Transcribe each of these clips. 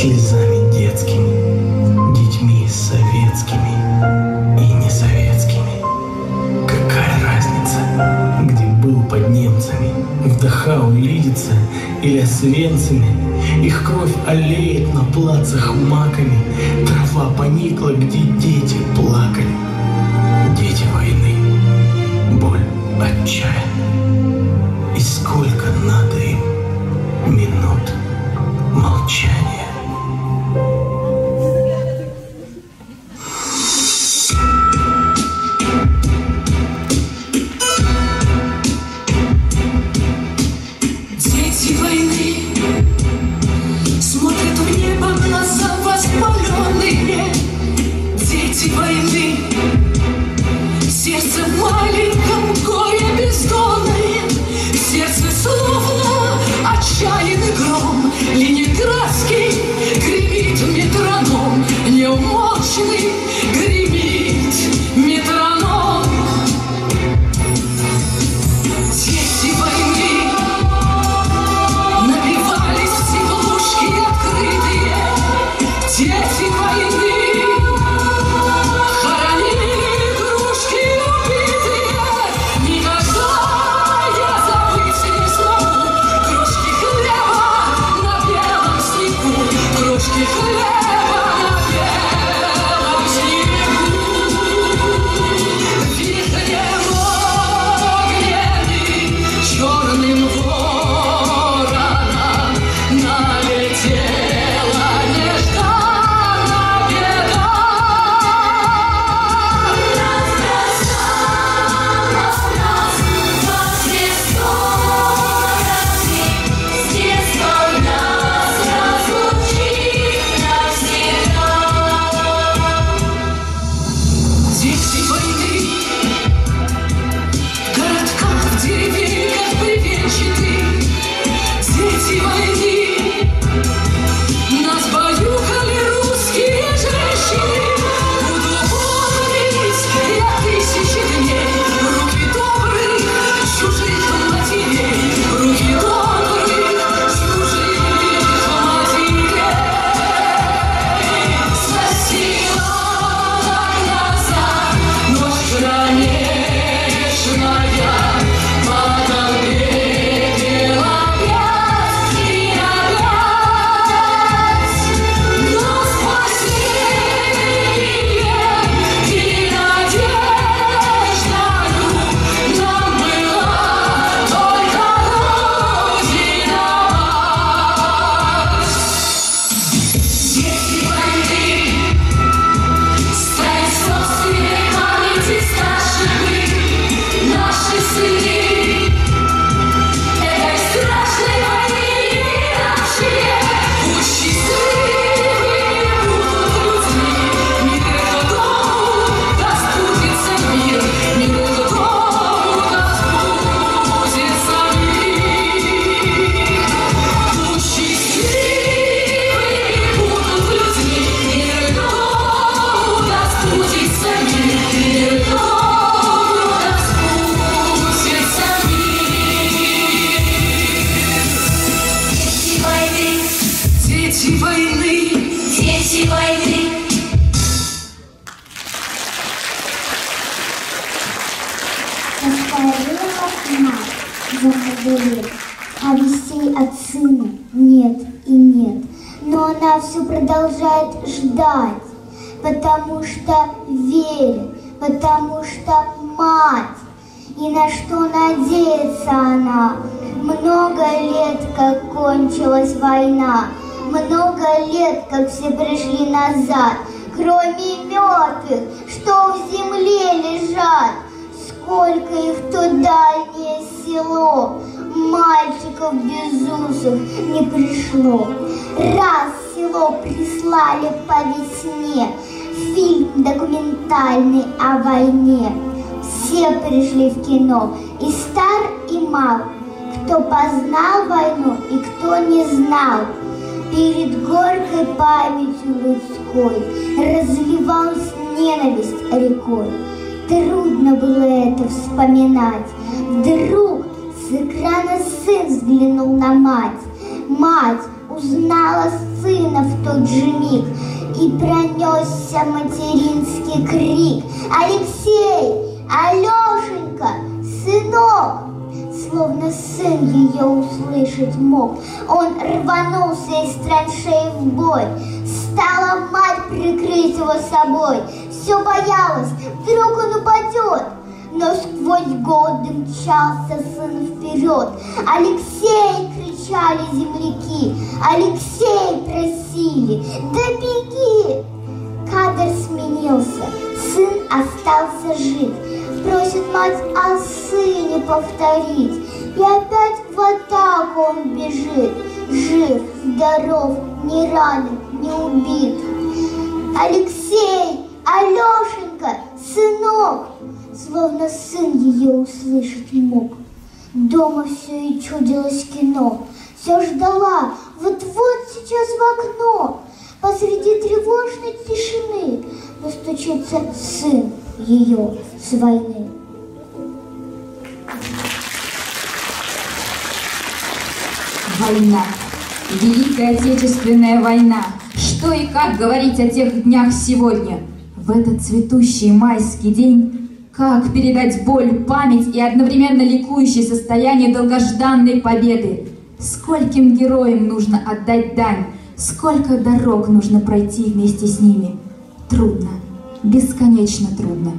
слезами детскими, детьми советскими и несоветскими. Какая разница, где был под немцами, в Дахау, Лидице или Освенциме? Их кровь олеет на плацах маками, трава поникла, где дети плакали. Дети войны, боль, отчаяние. И сколько надо им минут молчания. Дети войны смотрят в небо, глаза воспаленные. Дети войны, сердце в маленьком горе бездонное, сердце словно отчаянный гром. Ленинградский гремит метроном, неумолчный гремит метроном. Дети войны набивались стеклушки открытые. Дети войны хоронили игрушки убитые. Никогда я забыть не смогу крошки хлеба на белом снегу, крошки хлеба на белом снегу. Вихрем огненным черным вороном налетела нежданная беда. Дети войны, городка в деревеньках бревенчатых. Дети войны, нас баюкали русские женщины. Буду помнить я тысячи дней руки добрых чужих матерей, руки добрых чужих матерей. Засияла глаза ночь кромешная, падал пепел опять и опять. Но спасение и надеждою нам была только Родина мать. Дети войны, стали собственной памяти старших мы, наши сыны. Этой страшной войны нашие будь счастливыми будут людьми. Мир дому да сбудется мир, мир дому да сбудется мир. Будь счастливыми будут людьми, мир дому да сбудется мир, мир дому да сбудется мир. Дети войны, дети войны. Постарела мать за много лет, а вестей от сына нет и нет. Но она все продолжает ждать, потому что верит, потому что мать. И на что надеется она? Много лет, как кончилась война, много лет, как все пришли назад, кроме мертвых, что в земле лежат. Сколько их в то дальнее село, мальчиков безусых не пришло. Раз в село прислали по весне фильм документальный о войне. Все пришли в кино, и стар, и мал, кто познал войну и кто не знал. Перед горькой памятью людской разливалась ненависть рекой. Трудно было это вспоминать. Вдруг с экрана сын взглянул на мать. Мать узнала сына в тот же миг, и пронесся материнский крик: «Алексей! Алешенька! Сынок!» Словно сын ее услышать мог, он рванулся из траншеи в бой. Стала мать прикрыть его собой, все боялась, вдруг он упадет. Но сквозь годы мчался сын вперед. «Алексей!» — кричали земляки, «Алексей!» — просили, «Да беги!» Кадр сменился, сын остался жив, просит мать о сыне повторить, и опять в атаку он бежит, жив, здоров, не ранен, не убит. «Алексей! Алешенька! Сынок!» Словно сын ее услышать мог. Дома все и чудилось кино, все ждала, вот-вот сейчас в окно. Посреди тревожной тишины постучится сын ее с войны. Война. Великая Отечественная война. Что и как говорить о тех днях сегодня? В этот цветущий майский день как передать боль, память и одновременно ликующее состояние долгожданной победы? Скольким героям нужно отдать дань, сколько дорог нужно пройти вместе с ними. Трудно, бесконечно трудно.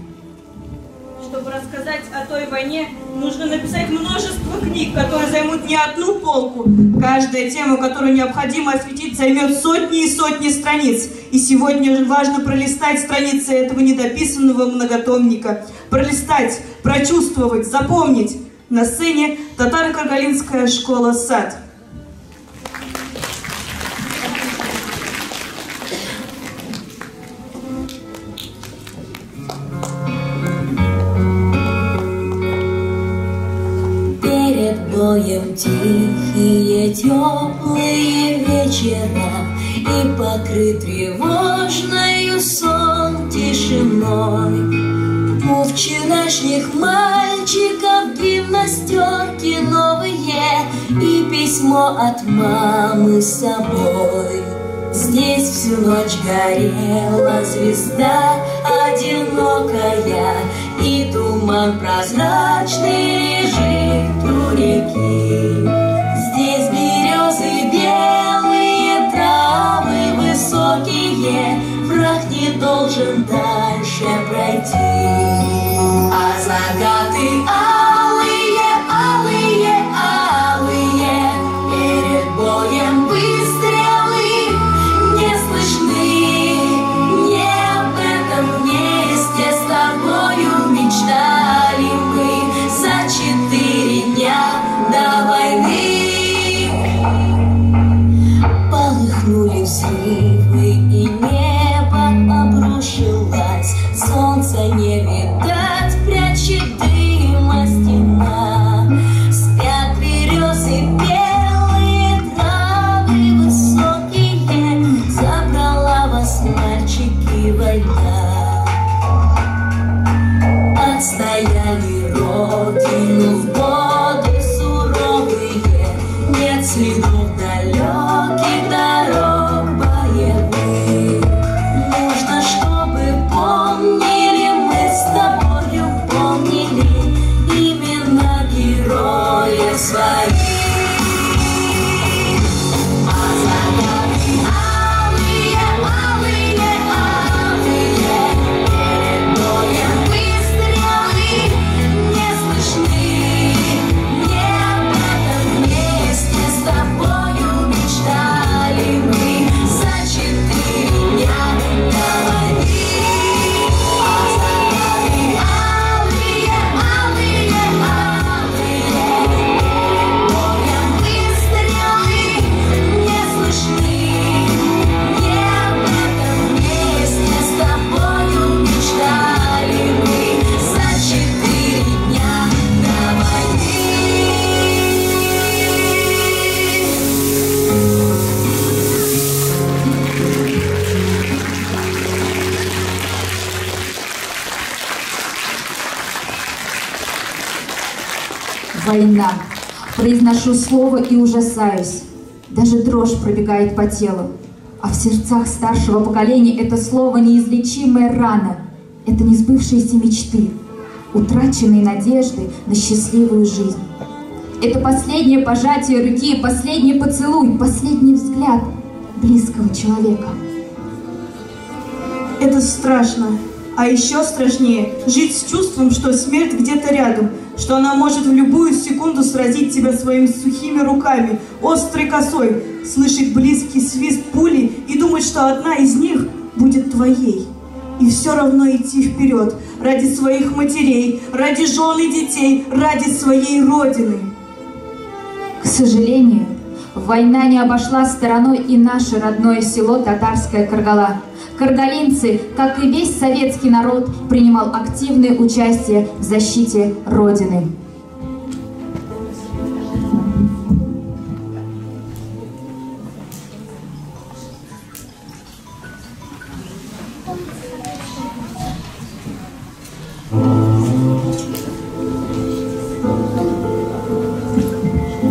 Чтобы рассказать о той войне, нужно написать множество книг, которые займут не одну полку. Каждая тема, которую необходимо осветить, займет сотни и сотни страниц. И сегодня важно пролистать страницы этого недописанного многотомника. Пролистать, прочувствовать, запомнить. На сцене Татаро-Каргалинская школа «Сад». Боем тихие, теплые вечера, и покрыт тревожною сон тишиной. У вчерашних мальчиков гимнастерки новые и письмо от мамы с собой. Здесь всю ночь горела звезда одинокая, и туман прозрачный лежит у реки. Здесь березы белые, травы высокие, враг не должен дальше пройти. А закаты алые, алые, алые, перед боем выстрелы не слышны. Не об этом вместе с тобою мечтали мы за 4 дня до войны. Полыхнули взрывы, и небо обрушилось. Солнца не видать, прячет дыма стена. Спят березы белые, травы высокие, забрала вас, мальчики, война. Отстояли родину в годы суровые, нет следов далеких дорог боевых. Нужно, чтобы помнили мы с тобою, помнили имена героев своих. А закаты алые, алые, алые, перед боем выстрелы не слышны. Не об этом вместе с тобою мечтали мы за 4 дня до войны. А закаты алые, алые, алые, перед боем выстрелы не слышны. Не об этом вместе с тобою мечтали мы за 4 дня до войны. Война. Произношу слово и ужасаюсь. Даже дрожь пробегает по телу. А в сердцах старшего поколения это слово неизлечимая рана, это несбывшиеся мечты, утраченные надежды на счастливую жизнь. Это последнее пожатие руки, последний поцелуй, последний взгляд близкого человека. Это страшно. А еще страшнее жить с чувством, что смерть где-то рядом, что она может в любую секунду сразить тебя своими сухими руками, острой косой, слышать близкий свист пули и думать, что одна из них будет твоей. И все равно идти вперед ради своих матерей, ради жен и детей, ради своей родины. К сожалению, война не обошла стороной и наше родное село Татарская Каргала. Каргалинцы, как и весь советский народ, принимал активное участие в защите Родины.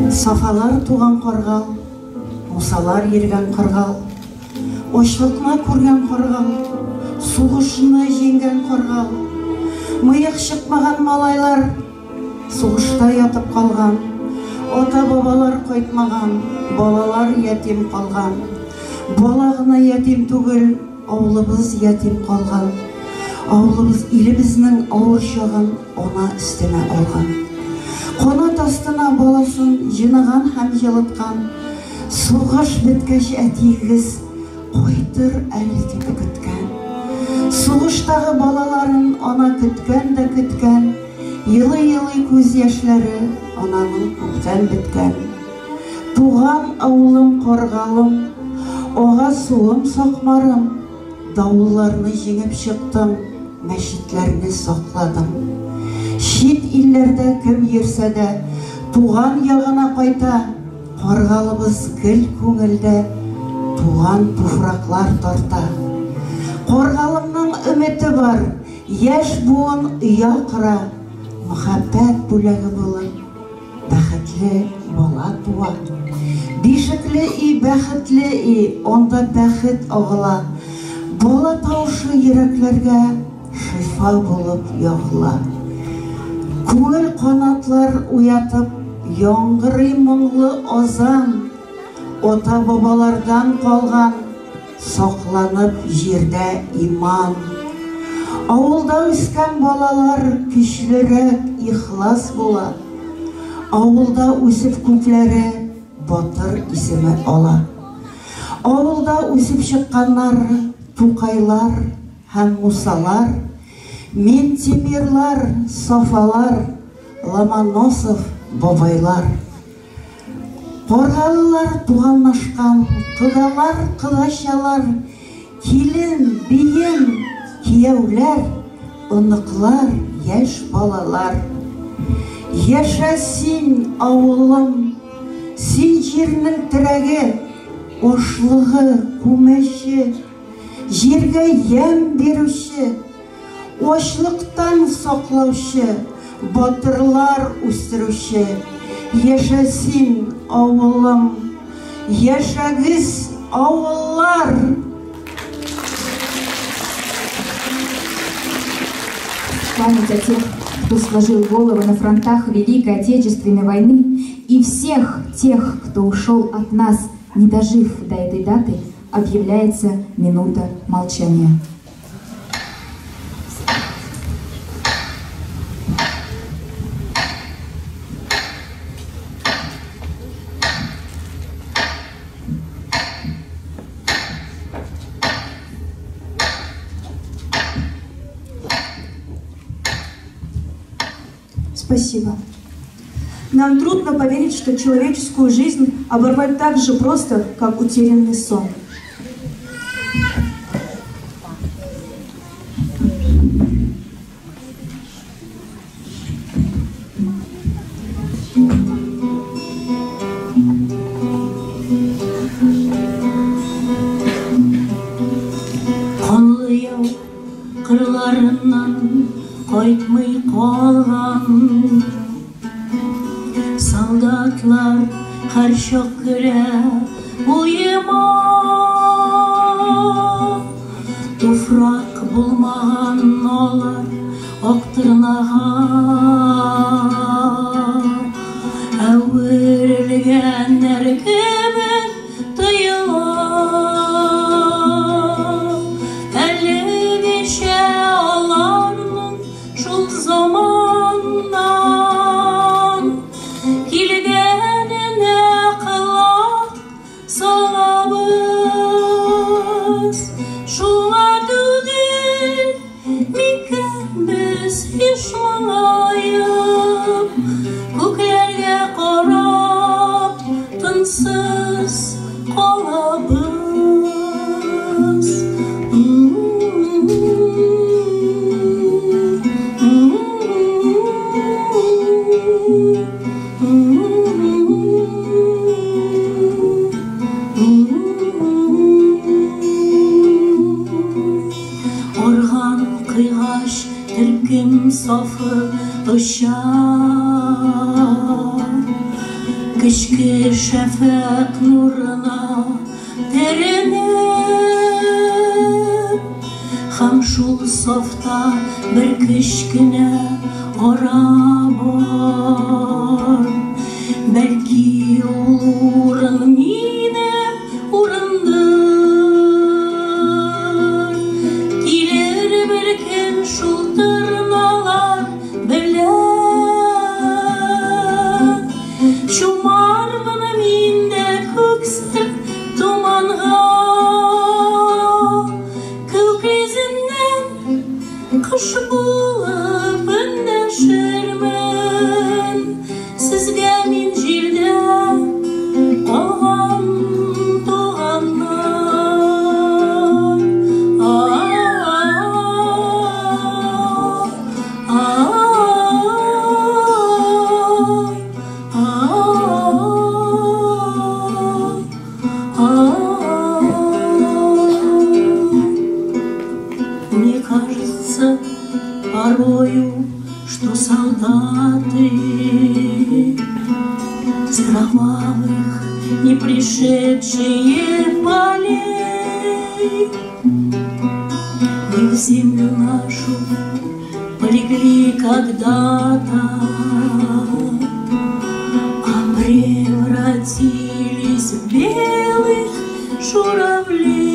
Сафалар туған қорғал, мұсалар ерген қорғал, ошлықны көрген қорғал, соғышыны жеңген қорғал, миық шықмаған малайлар, соғышта ятып қалған, ата-бабалар қойтмаған, балалар ятим қалған, балағына ятим түгіл, аулыбыз ятим қалған, аулыбыз илебізнің ауыр шағын она істеме алған. Қонат астына баласын жинаған һәм жылытқан, соғыш біткәш әтигіз қойтыр әлі деп күткән. Соғыштағы балаларын ана күткән дә күткән, йылы-йылы күз яшьләре ананың күптән біткән. Туған ауылым қорғалым, оға суым соқмарым, дауылларны жеңіп шықтым, мәшітләрне сақладым. Шит илләрдә кем йөрсә дә, туган ягына кайта, каргалыбыз гел күңелдә, туган туфраклар тарта. Каргалымның өмете бар, яшь буын оя кыра, мөхәббәт бүләге булып, бәхетле бала туа. Бишекле и бәхетле и, онда бәхет агыла, бала таушы йөрәкләргә шифа булып ягыла. Күңел канатлар уятып, яңгырый моңлы азан, ата-бабалардан калган, сакланып җирдә иман. Авылда үскән балалар көчлерәк, ихлас була. Авылда үсеп күкләре батыр исеме ала. Авылда үсеп чыкканнар, Тукайлар һәм Мусалар, Ментимирлар, Сафалар, Ломоносов, бабайлар. Каргалылар туганлашкан, кыдалар, кыдачалар, килен, биен, кияүләр, оныклар, яшь балалар. Яшә син, авылым, син җирнең терәге, ашлыгы, күмәче, җиргә ям бирүче, ачлыктан саклаучы, батырлар үстерүче. Яшә син, авылым, яшәгез, авыллар. Память о тех, кто сложил головы на фронтах Великой Отечественной войны, и всех тех, кто ушел от нас, не дожив до этой даты, объявляется минута молчания. Спасибо. Нам трудно поверить, что человеческую жизнь оборвать так же просто, как утерянный сон. Канлы яу кырларыннан кайтмый калган, солдатлар һәр чак керә уйыма. туфрак булмаган алар актырнаган, әверелгәннәр кебек тоела. Әлегечә аларның шул заманнан килгәненә кылак салабыз. Шуңа түгел микән без еш моңаеп, күкләргә карап тынсыз калабыз. Орган кыйгач төркем сафы очар, кечке шәфәк нурына теренеп, һәм шул сафта бер кечкенә ара бар. Бәлки ул урын минем урындыр, килер бер көн шул тырналар белән. Чумармын мин дә күксеп туманга, күк йөзеннән кош булып эндәшермен. Сезгә мин җирдә калган туганнар. Мне кажется порою, что солдаты с кровавых не пришедшие полей, мы в землю нашу полегли когда-то, а превратились в белых журавлей.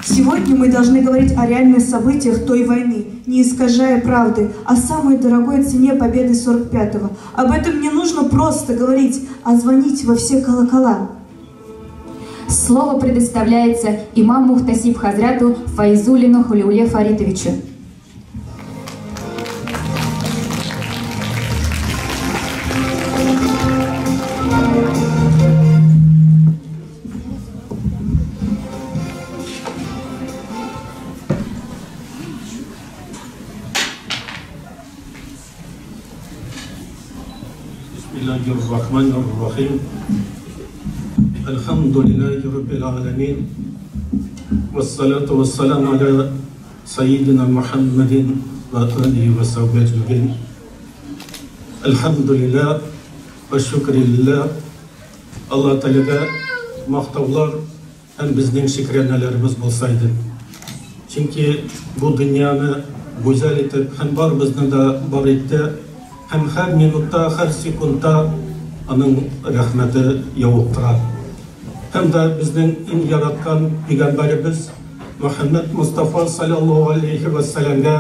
Сегодня мы должны говорить о реальных событиях той войны, не искажая правды, о самой дорогой цене победы 45-го. Об этом не нужно просто говорить, а звонить во все колокола. Слово предоставляется имаму Мухтасиб Хазрату Файзуллину Хулиуле Фаритовичу. Bismillahirrahmanirrahim. Elhamdülillahi Rabbil alemin. Vessalatu vesselamu ala Seyyidina Muhammedin ve alihi ve sahbihi ecmaîn. Elhamdülillah ve şükrillah. Allah Teala'ga maqtovlar hem bizning shukronalarimiz bo'lsaydi. Chunki bu dunyoni go'zal etib ham bor bizni da bor etdi. Hem her minutta, her sekunda onun rahmeti yağıp durar. Hem de bizden en yaratkan Peygamberimiz Muhammed Mustafa sallallahu aleyhi ve sellem'e,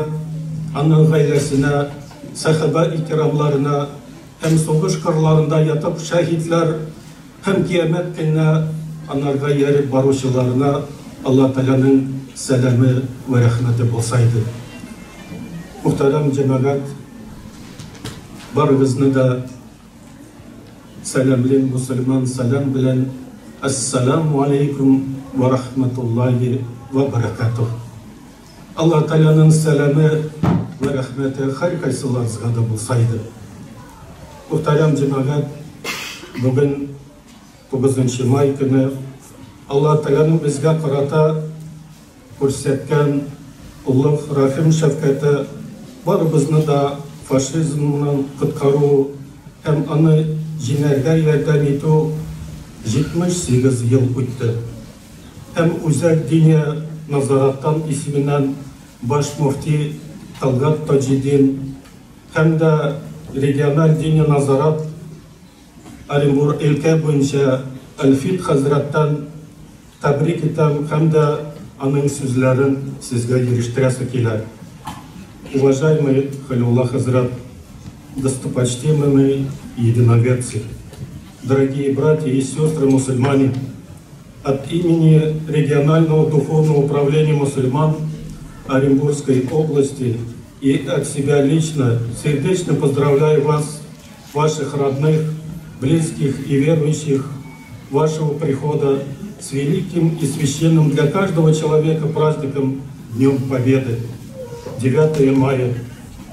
onun gailesine, sahabe-i kiramlarına, hem soğuş kırlarında yatıp şehitler, hem kıyamet gününe onlarga yerip barışçılarına Allah Teala'nın selamı ve rahmeti olsaydı. Muhterem cemaat, barınızı da selamlayın, Müslüman selam bilen Esselamu Aleyküm ve Rahmetullahi ve Berekatuhu. Allah Teala'nın selamı ve rahmeti her kaysalarınızga da bulsaydı. Muhterem cemaat, bugün 9. may günü Allah Teala'nın bizge karata күрсәткән уллык, рәхим, шәфкате барыбызны да фашизмнан коткару һәм аны җиңәргә ярдәм итү 78 ел үтте. Һәм Үзәк дини назараттан исеменнән баш муфти Талгат Таҗидин һәм дә региональ дини назарат Оренбур өлкә буенча Әлфит хәзрәттән тәбрик итәм һәм дә аның сүзләрен сезгә ирештерәсе килә. Уважаемый Халиулла хәзрәт, достопочтимые единоверцы, дорогие братья и сестры мусульмане, от имени регионального духовного управления мусульман Оренбургской области и от себя лично сердечно поздравляю вас, ваших родных, близких и верующих, вашего прихода с великим и священным для каждого человека праздником Днем Победы. 9 мая.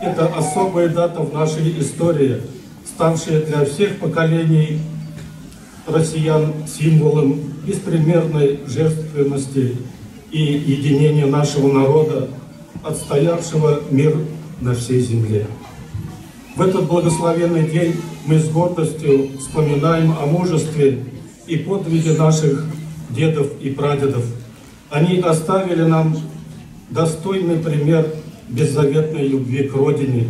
Это особая дата в нашей истории, ставшая для всех поколений россиян символом беспримерной жертвенности и единения нашего народа, отстоявшего мир на всей земле. В этот благословенный день мы с гордостью вспоминаем о мужестве и подвиге наших дедов и прадедов. Они оставили нам достойный пример беззаветной любви к Родине,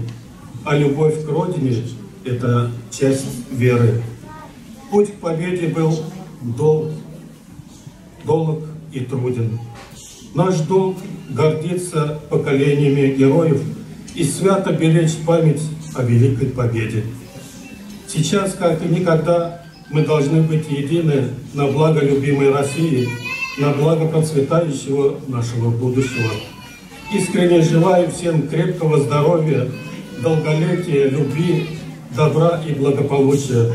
а любовь к Родине – это часть веры. Путь к победе был долг и труден. Наш долг – гордиться поколениями героев и свято беречь память о великой победе. Сейчас, как и никогда, мы должны быть едины на благо любимой России, на благо процветающего нашего будущего. Искренне желаю всем крепкого здоровья, долголетия, любви, добра и благополучия.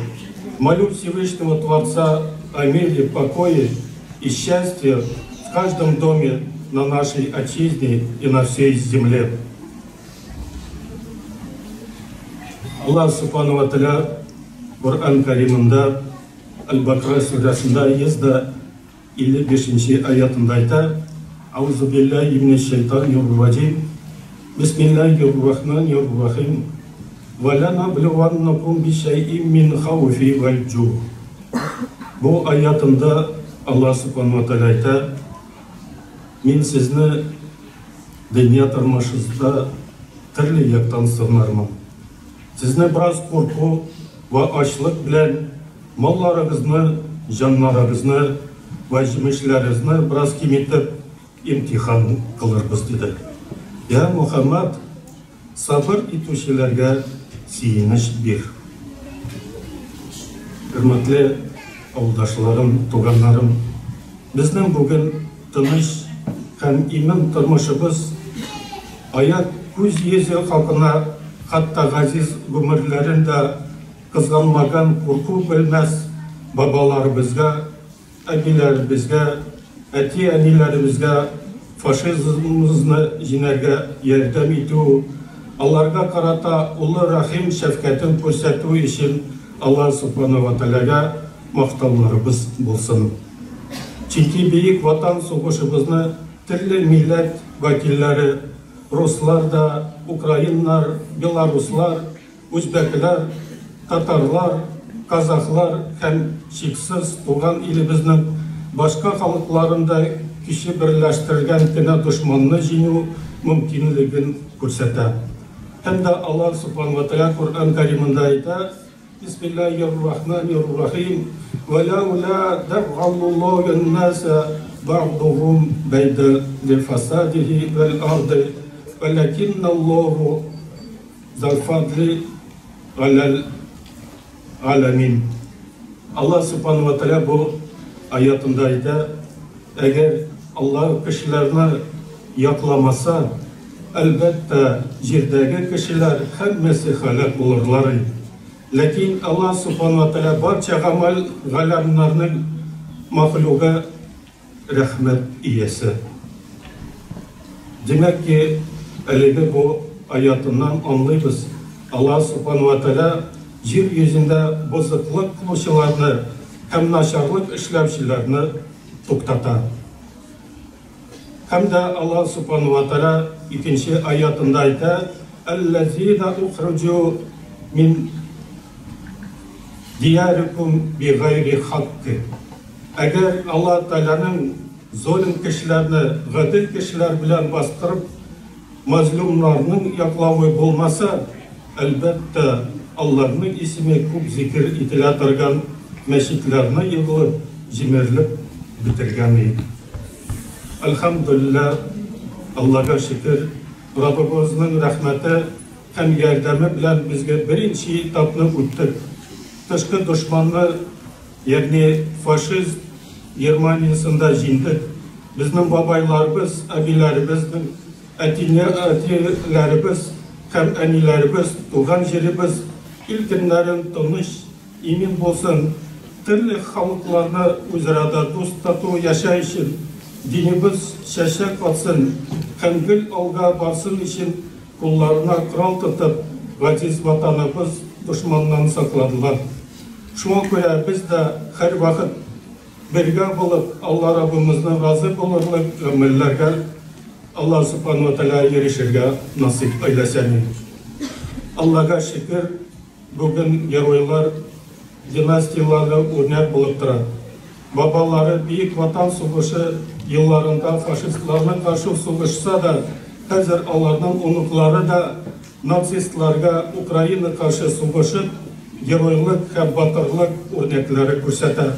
Молю Всевышнего Творца о мире, покое и счастье в каждом доме на нашей отчизне и на всей земле. Аллах Субхану ва Тааля Құран Каримында Аль-Бақара сүрәсендә 155 аятында айта: Аузу биллахи минеш шайтанир раджим. Бисмиллахир рахманир рахим. Ва ланабливаннакум бишайин мин хауфи вал джу. Бу аятында Аллах Субхану ва Тааля айта: Мин сезне дөнья тормышында төрле яктан сынармын. Сезне біраз қорқу ва ачлык белән малларыгызны, җаннарыгызны ва җимешләрегезне біраз киметеп имтихан кылырбыз диде. Я Мухаммад, сабыр итүчеләргә сөенеч бир. Хөрмәтле авылдашларым, туганнарым, безнең бүген тыныч һәм иман тормышыбыз аят күз йөзе халкына хатта газиз гомерләрендә кызганмаган курку белмәс бабаларыбызга, әбиләребезгә, әти-әниләребезгә фашизмны җиңәргә ярдәм итү, аларга карата улы рәхим шәфкатен күрсәтү өчен Аллаһ Субхану ва Тааляга мактауларыбыз булсын. Чөнки бөек ватан сугышыбызны төрле милләт вәкилләре, руслар да, украиннар, белоруслар, үзбәкләр, татарлар, казахлар һәм шиксез туган илебезнең башка халыкларында кичә берләштерелгән кенә дошманны җиңү мөмкинлеген күрсәтә. Һәм дә Аллаһ Субхану ва Тааля Құран Каримында әйтә: Бисмиллахир-рахманир-рахим. Ва лаула дәф'аллаһу ан-наса бa'духум байда лифасадихи вал-арди валакинналлаху зул фадли алал аламин. Аллаһ Субхану ва Тааля бу аятында әйтә: әгәр Аллаһ кешеләрне якламаса, әлбәттә җирдәге кешеләр һәммәсе һәлак булырлар. Ләкин Аллаһ Субхану ва Тааля барча галәмнәрнең мәхлуга рәхмәт иясе. Демәк ки, әлеге бу аятыннан аңлыйбыз, Аллаһ Субхану ва Тааля җир йөзендә бозыклык кылучыларны һәм начарлык эшләүчеләрне туктата. Һәм дә Аллаһ Субхану ва Тааля икенче аятында әйтә: «Аллазина ухриджу мин диярикум бигайри хакки». Әгәр Аллаһ Тааляның золим кешеләрне гадел кешеләр белән бастырып, мазлумларның яклавы булмаса, әлбәттә Аллаһның исеме күп зикр ителә торган мәчетләрне егылып, җимерелеп бетергән иде. Әлхәмдүлилләх, Аллаһка шөкер, Раббыбызның рәхмәте һәм ярдәме белән безгә беренче этапны үттек. Тышкы дошманны, ягъни фашист Германиясында җиңдек. Безнең бабайларыбыз, әбиләребезнең, әтиләребез һәм әниләребез, туган җиребез, илкеннәрен тыныч, имин булсын, төрле халыкларны үзара дус тату яшәй өчен, динебез чәчәк атсын, һәм гел алга барсын өчен кулларына корал тотып, газиз ватаныбыз дошманнан сакладылар. Шуңа күрә без дә һәр вакыт бергә булып, Алла Раббыбызның разы булырлык гамәлләргә Аллаһ Субхану ва Тааля ирешергә насыйп әйләсен. Аллаһка шөкер, бүген геройлар династиялары үрнәк булып тора. Бабалары бийек ватан сугышы елларында фашистларга каршы сугышса да, хәзер аларның онуклары да нацистларга Украина каршы сугышып, геройлык һәм батырлык үрнәкләре күрсәтә.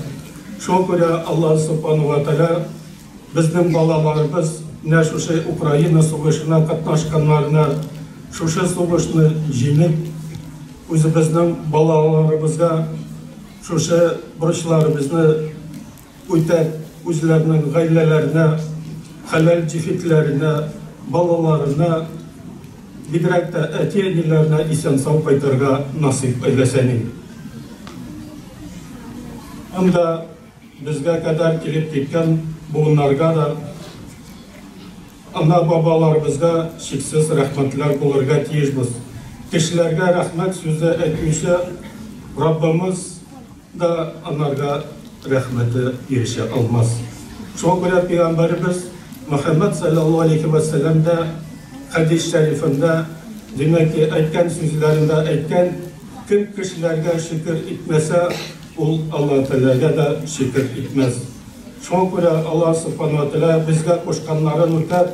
Шуңа күрә Аллаһ Субхану ва Тааля безнең балаларыбыз нә шушы Украина сугышына катнашканнарына, шушы сугышны җиңеп, үзебезнең балаларыбызга шушы бурычларыбызны үтәп, үзләренең гаиләләренә, хәләл җифетләренә, балаларына, бигрәк тә әти-әниләренә исән-сау кайтырга насыйп әйләсен. Һәм дә безгә кадәр килеп киткән буыннарга да, ана-бабаларыбызга шиксез рәхмәтләр булырга тиешбез. Кешеләргә рәхмәт сүзе әйтмичә, Раббымыз да анарга рәхмәте ирешә алмас. Шуңа күрә Пәйгамбәребез Мөхәммәд саллаллаһу алейхи ва сәлләм дә хәдис шәрифендә, димәк, әйткән сүзләрендә әйткән, кем кешеләргә шөкер итмәсә, ул Аллаһ Тәгаләгә дә шөкер итмәс. Шуңа күрә Аллаһ Субхану ва Тааля безгә кушканнарын үтәп,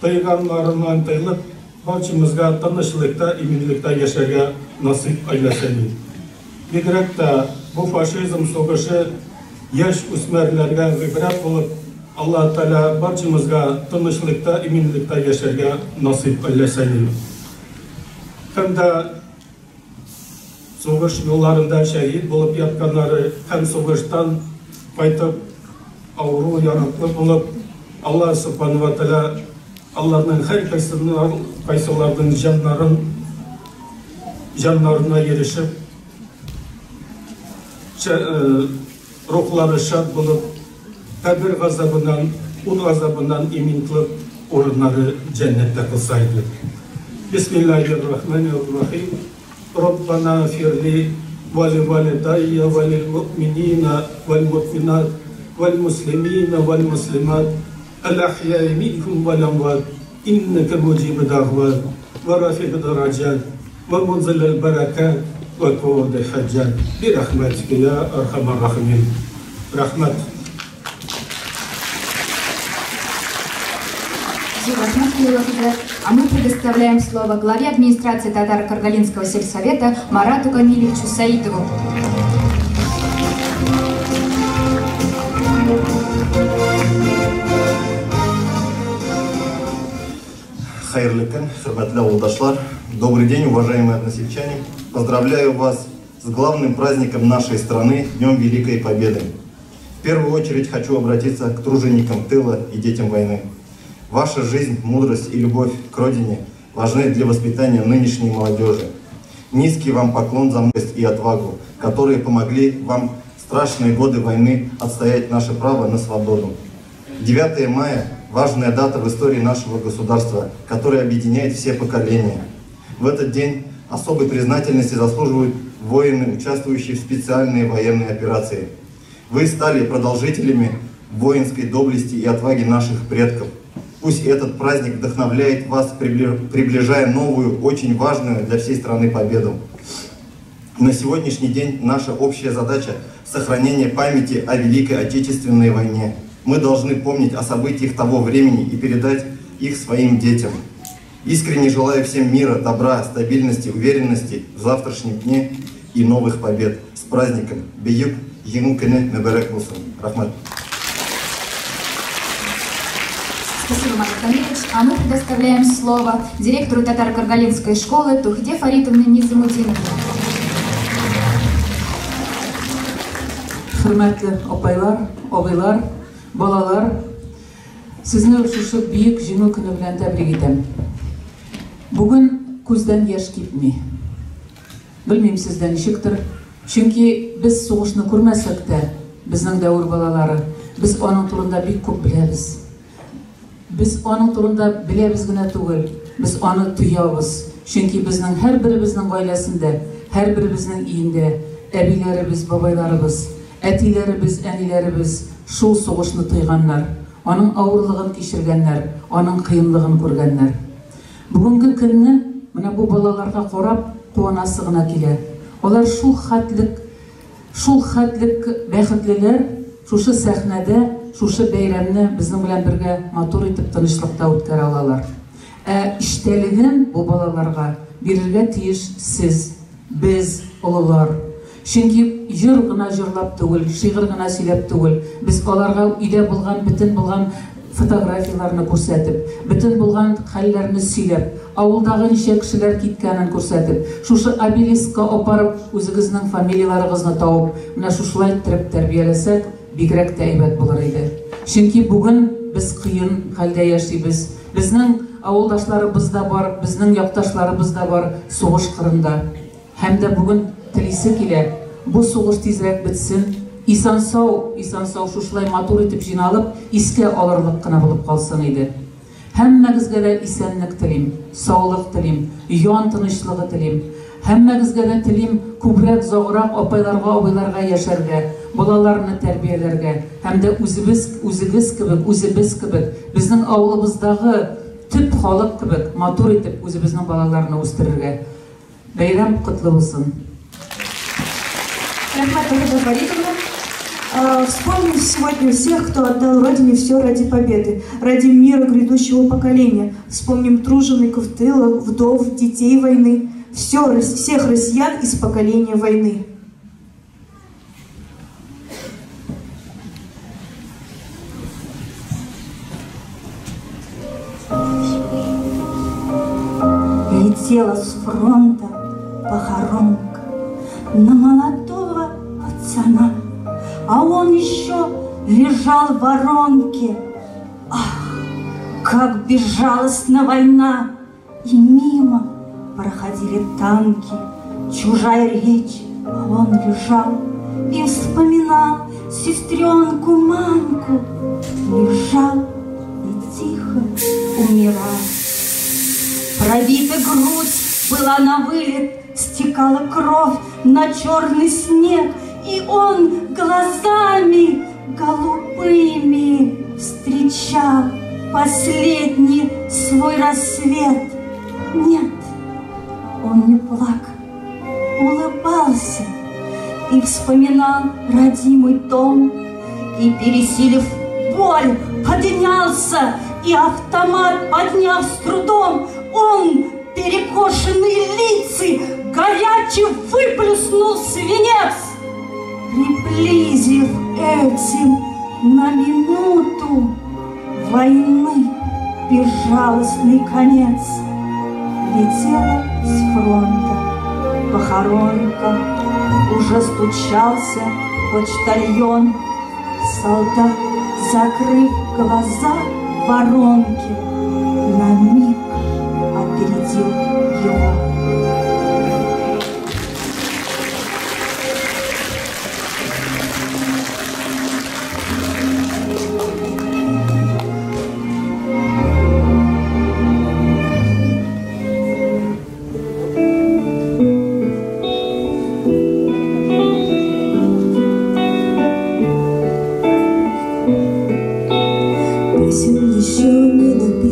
тыйганнарыннан тыйылып, барчамызга тынычлыкта, иминлектә яшәргә насыйп әйләсен. Бигрәк тә бу фашизм сугышы яшь үсмерләргә гыйбрәт булып, Аллаһ Тәгалә барчамызга тынычлыкта, иминлектә яшәргә насыйп әйләсен. Һәм дә сугыш юлларында шәһид булып ятканнары һәм сугыштан кайтып авыру яраклы булып, Аллаһ Субхану ва Тааля аларның һәр кайсыларның җаннарына ирешеп, рухлары шат булып, кабер газабыннан, ут газабыннан имин кылып, урыннары җәннәттә кылса иде. Бисмиллаһир-рахманир-рахим. Раббана фирли ва ливалидайя ва лилмуъминина вал муъминат вал муслимина вал муслимат الأحياء منهم والأموات إنك مجيب الدعوات ورافع الدرجات ومنزل البركات وقود الحاجات برحمتك يا أرحم الراحمين. رحمت. А мы предоставляем слово главе администрации Татаро-Каргалинского сельсовета Марату Камилевичу Саидову. Хайрлы күн, хөрмәтле авылдашлар. Добрый день, уважаемые односельчане. Поздравляю вас с главным праздником нашей страны, Днем Великой Победы. В первую очередь хочу обратиться к труженикам тыла и детям войны. Ваша жизнь, мудрость и любовь к родине важны для воспитания нынешней молодежи. Низкий вам поклон за мудрость и отвагу, которые помогли вам в страшные годы войны отстоять наше право на свободу. 9 мая – важная дата в истории нашего государства, которая объединяет все поколения. В этот день особой признательности заслуживают воины, участвующие в специальной военной операции. Вы стали продолжителями воинской доблести и отваги наших предков. Пусть этот праздник вдохновляет вас, приближая новую, очень важную для всей страны победу. На сегодняшний день наша общая задача – сохранение памяти о Великой Отечественной войне. Мы должны помнить о событиях того времени и передать их своим детям. Искренне желаю всем мира, добра, стабильности, уверенности в завтрашнем дне и новых побед. С праздником! Бейюк, еңу күні мүбәрәк болсын. Рахмат. Спасибо, Марат Камилович. А мы предоставляем слово директору Татаро-Каргалинской школы Тухде Фаритовне Низамудиновой. Hürmetli apaylar, abeylar, balalar, sizni şuшы büyük жеңу күні белән тәбрик итәм. Бүген күздән яшь кипми. Белмим сездән ничектер, чөнки без сугышны күрмәсәк тә, безнең дәвр балалары, без аның турында бик күп беләбез. Biz аның турында беләбез генә түгел, без аны тоябыз. Чөнки безнең һәрберебезнең гаиләсендә, һәрберебезнең өендә әбиләребез, бабайларыбыз, әтиләребез, әниләребез шул сугышны тойганнар, аның авырлыгын кичергәннәр, аның кыенлыгын күргәннәр. Бүгенге көнне менә бу балаларга карап куанасы гына килә. Алар шул хәтлек бәхетлеләр, шушы сәхнәдә, шушы бәйрәмне безнең белән бергә матур итеп тынычлыкта үткәрә алалар. Иштәлеген бу балаларга бирергә тиеш сез, без, олылар. Чөнки җыр гына җырлап түгел, шигырь гына сөйләп түгел, без аларга өйдә булган, бөтен булган фотографияларны күрсәтеп, бөтен булган хәлләрне сөйләп, авылдагы ничә кешеләр киткәнен күрсәтеп, шушы обелискка апарып, үзегезнең фамилияларыгызны табып, менә шушылай иттереп тәрбияләсәк, бигрәк тә әйбәт булыр иде. Чөнки бүген без кыен хәлдә яшибез. Безнең авылдашларыбыз да бар, безнең якташларыбыз да бар сугыш кырында. Һәм дә бүген телисе килә, бу сугыш тизрәк бетсен, исән-сау шушылай матур итеп җыйналып, искә алырлык кына булып калсын иде. Һәммәгезгә дә исәнлек телим, саулык телим, ян тынычлыгы телим. Һәммәгезгә дә телим күбрәк, заграк апайларга, абыйларга яшәргә, балаларны тәрбияләргә, һәм дә үзебез кебек, безнең авылыбыздагы төп халык кебек матур итеп үзебезнең балаларны үстерергә. Бәйрәм котлы булсын. Вспомним сегодня всех, кто отдал Родине все ради победы, ради мира грядущего поколения. Вспомним тружеников тыла, вдов, детей войны, всех россиян из поколения войны. Летела с фронта похоронка на молодого пацана, а он еще лежал в воронке. Ах, как безжалостна война! И мимо проходили танки, чужая речь, а он лежал и вспоминал сестренку-мамку, лежал и тихо умирал. Пробита грудь была на вылет, стекала кровь на черный снег, и он глазами голубыми встречал последний свой рассвет. Нет, он не плакал, улыбался и вспоминал родимый дом, и, пересилив боль, поднялся, и автомат подняв с трудом, он перекошенные лица горячий выплеснул свинец, приблизив этим на минуту войны безжалостный конец. Летела с фронта похоронка, уже стучался почтальон. Солдат, закрыв глаза в воронке, на миг опередил его. Песен еще не допел.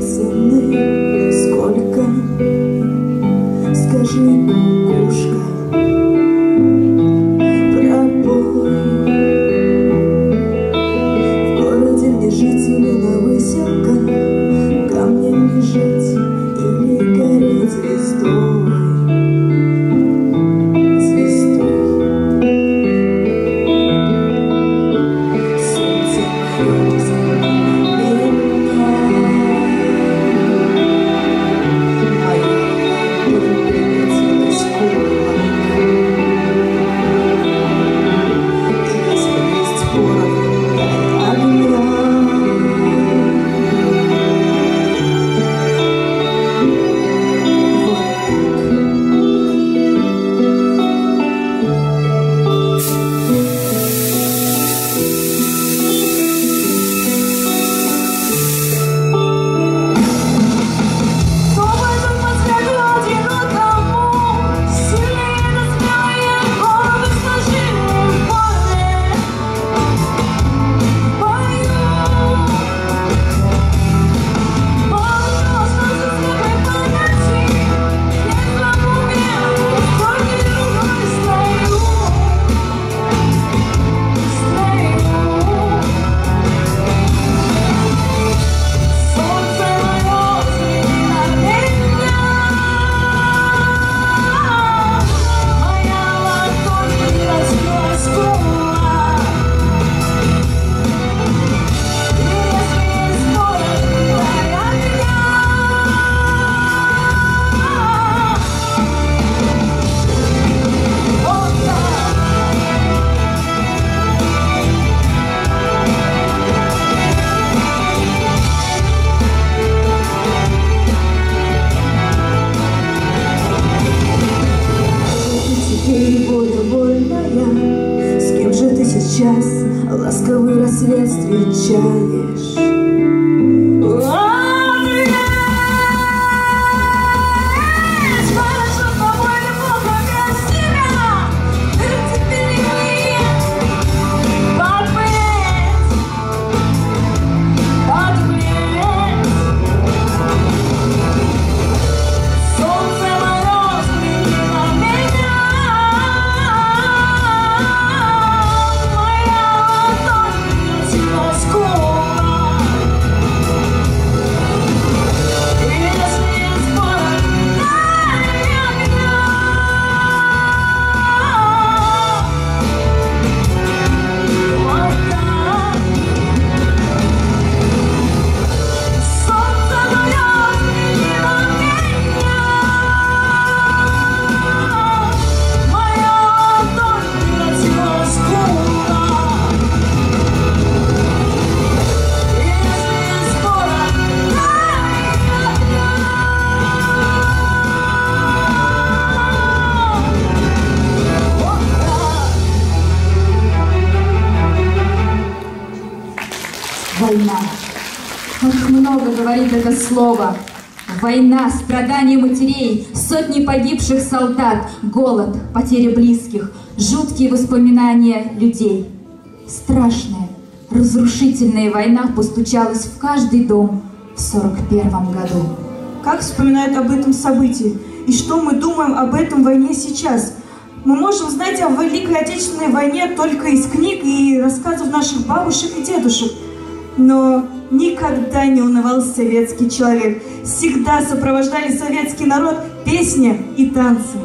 ласковый рассвет встречаешь. Война. Как много говорит это слово. Война, страдания матерей, сотни погибших солдат, голод, потери близких, жуткие воспоминания людей. Страшная, разрушительная война постучалась в каждый дом в 41-м году. Как вспоминают об этом событии? И что мы думаем об этом войне сейчас? Мы можем знать о Великой Отечественной войне только из книг и рассказов наших бабушек и дедушек. Но никогда не унывал советский человек. Всегда сопровождали советский народ песни и танцы.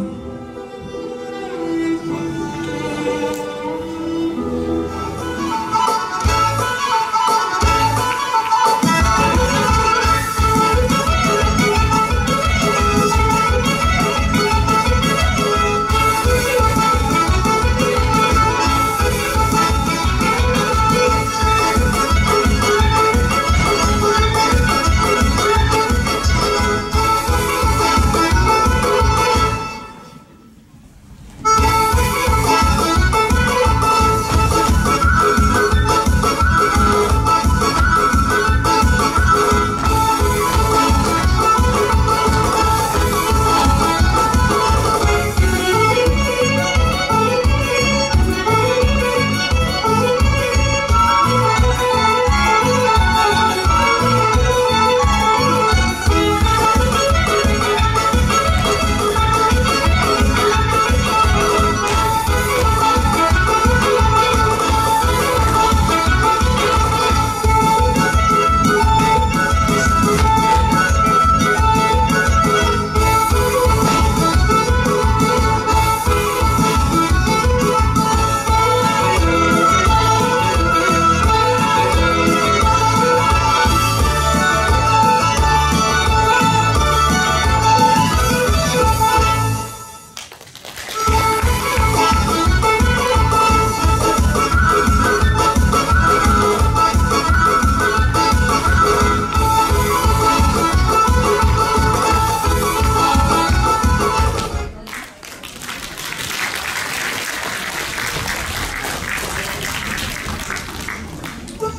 На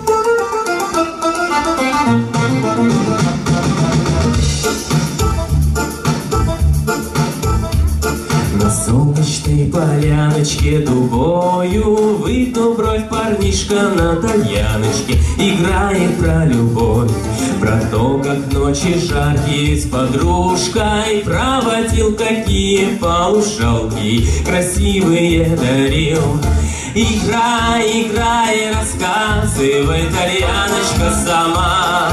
солнечной поляночке дубою выгнул бровь парнишка на тальяночке. Играет про любовь, про то, как ночи жаркие с подружкой проводил, какие полушалки красивые дарил. Играй, играй, рассказывай, тальяночка, сама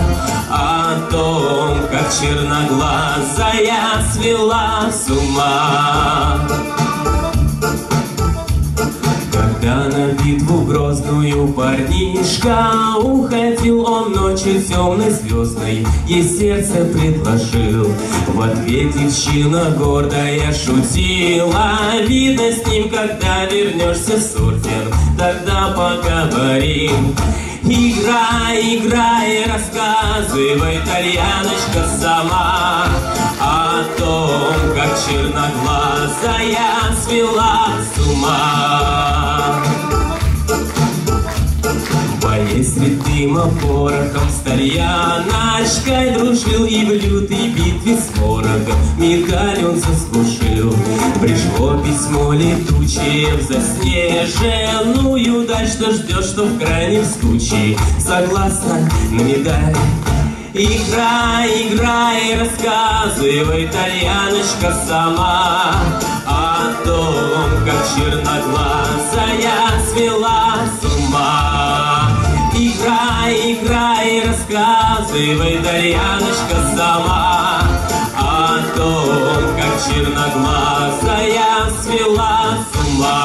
о том, как черноглазая свела с ума. Когда на битву грозную парнишка уходил, он ночью темной звездной ей сердце предложил. В ответ девчина гордая шутила: видно, с ним, когда вернешься с орден, тогда поговорим. Играй, играй, рассказывай, тальяночка, сама о том, как черноглазая свела с ума. В бое средь дыма порохом с тальяночкой дружил, и в лютой битве с ворогом медаль он заслужил. Пришло письмо летучее в заснеженную даль, что ждет, что в крайнем случае согласна на медаль. Играй, играй, рассказывай, тальяночка, сама о том, как черноглазая свела с ума. Играй, играй, рассказывай, тальяночка, сама о том, как черноглазая свела с ума.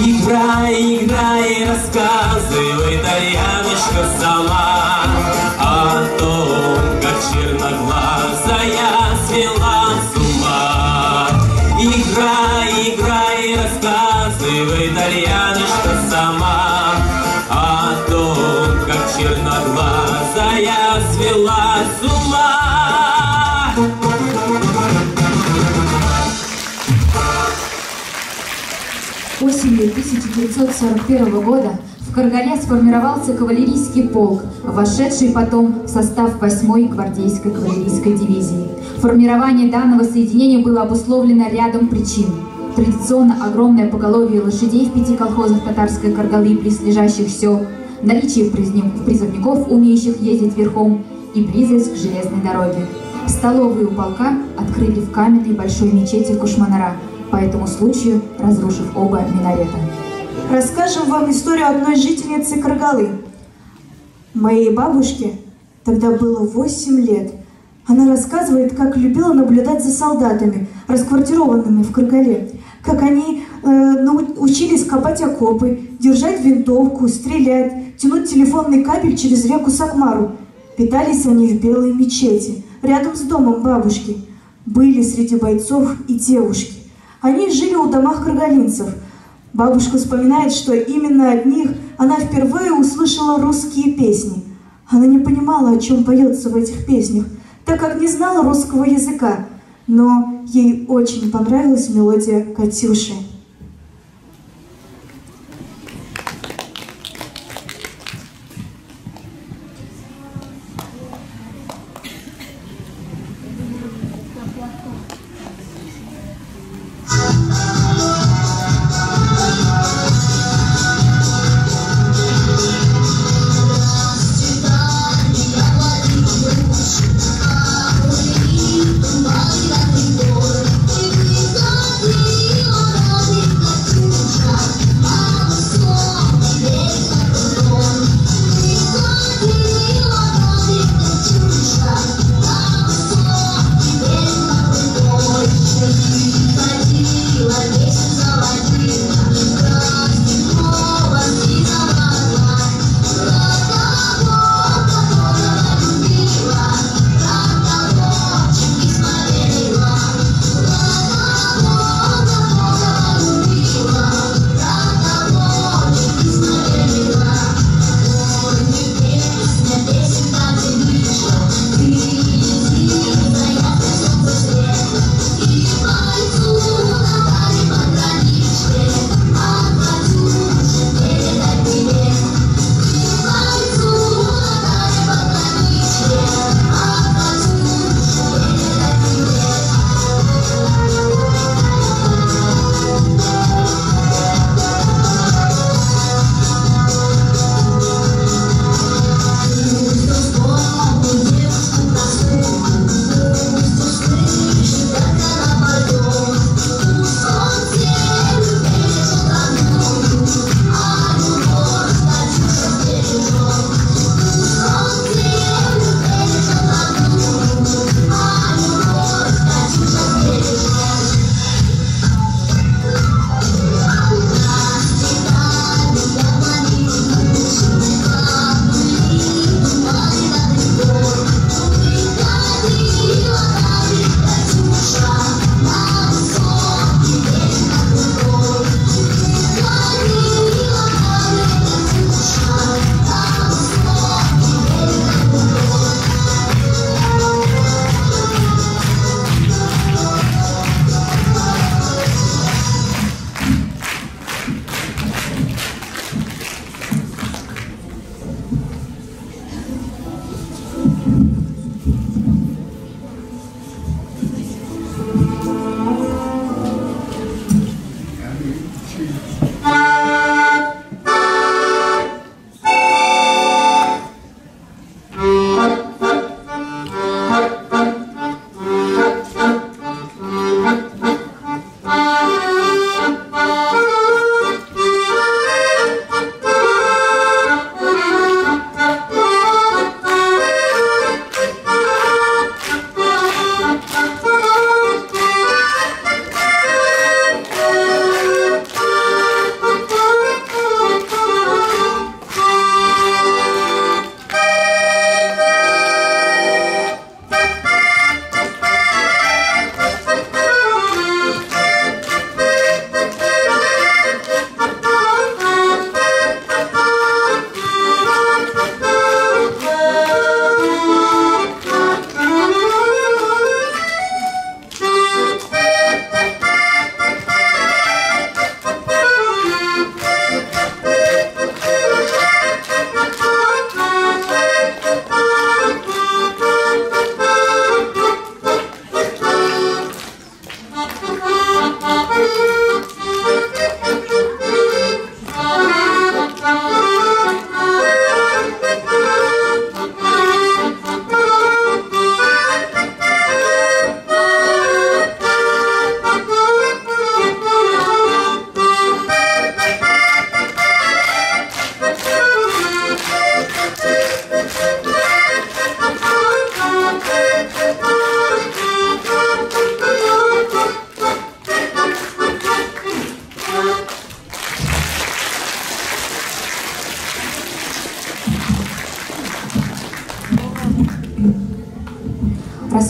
Играй, играй, рассказывай, тальяночка, сама о том, как черноглазая свела с ума. Играй, играй, рассказывай, тальяночка, сама о том, как черноглазая свела с ума. Осенью 1941 года в Каргале сформировался кавалерийский полк, вошедший потом в состав 8-й гвардейской кавалерийской дивизии. Формирование данного соединения было обусловлено рядом причин. Традиционно огромное поголовье лошадей в 5 колхозах татарской Каргалы и близлежащих сел, наличие призывников, умеющих ездить верхом, и близость к железной дороге. Столовые у полка открыли в каменной большой мечети Кушманара, по этому случаю разрушив оба минарета. Расскажем вам историю одной жительницы Каргалы. Моей бабушке тогда было 8 лет. Она рассказывает, как любила наблюдать за солдатами, расквартированными в Каргале, как они учились копать окопы, держать винтовку, стрелять, тянуть телефонный кабель через реку Сакмару. Питались они в белой мечети, рядом с домом бабушки. Были среди бойцов и девушки. Они жили у домах каргалинцев. Бабушка вспоминает, что именно от них она впервые услышала русские песни. Она не понимала, о чем поется в этих песнях, так как не знала русского языка, но ей очень понравилась мелодия «Катюши». Ой,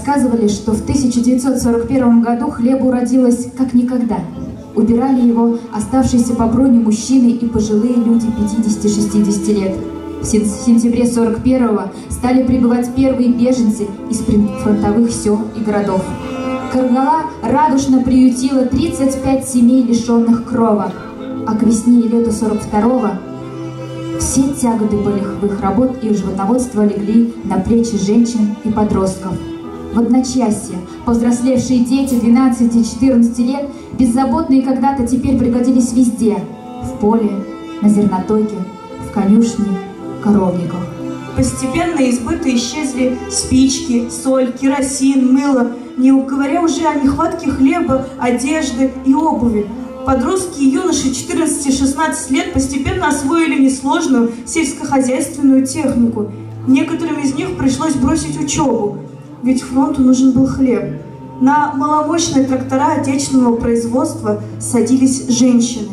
Рассказывали, что в 1941 году хлебу родилось как никогда. Убирали его оставшиеся по броне мужчины и пожилые люди 50-60 лет. В сентябре 41-го стали прибывать первые беженцы из прифронтовых сел и городов. Кыргала радушно приютила 35 семей, лишенных крова, а к весне и лету 42-го все тяготы полевых работ и животноводства легли на плечи женщин и подростков. В одночасье повзрослевшие дети 12-14 лет, беззаботные когда-то, теперь пригодились везде – в поле, на зернотоке, в конюшне, коровниках. Постепенно из быта исчезли спички, соль, керосин, мыло, не говоря уже о нехватке хлеба, одежды и обуви. Подростки и юноши 14-16 лет постепенно освоили несложную сельскохозяйственную технику. Некоторым из них пришлось бросить учебу, ведь фронту нужен был хлеб. На маломощные трактора отечественного производства садились женщины.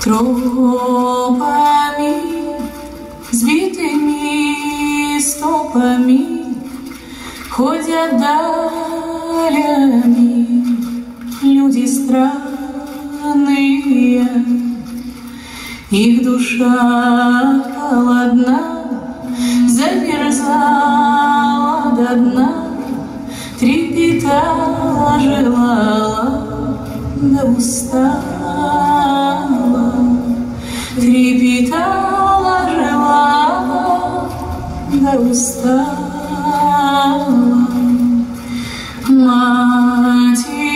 Тропами, сбитыми стопами ходят далями люди странные. Их душа холодна, замерзала до дна, трепетала, желала, да устала. Трепетала, желала, да устала. Матери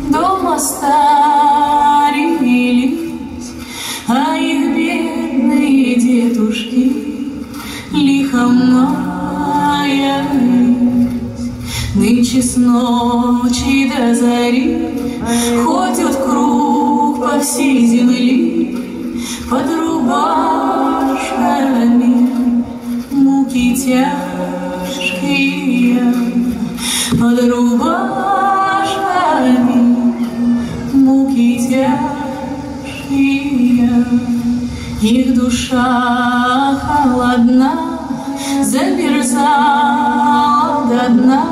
дома старились, а их бедные дедушки лихо маялись. Нынче с ночи до зари ходят круг по всей земле под рубашками, муки тяжкие, под рубашками, муки тяжкие. Их душа холодна, замерзала до дна,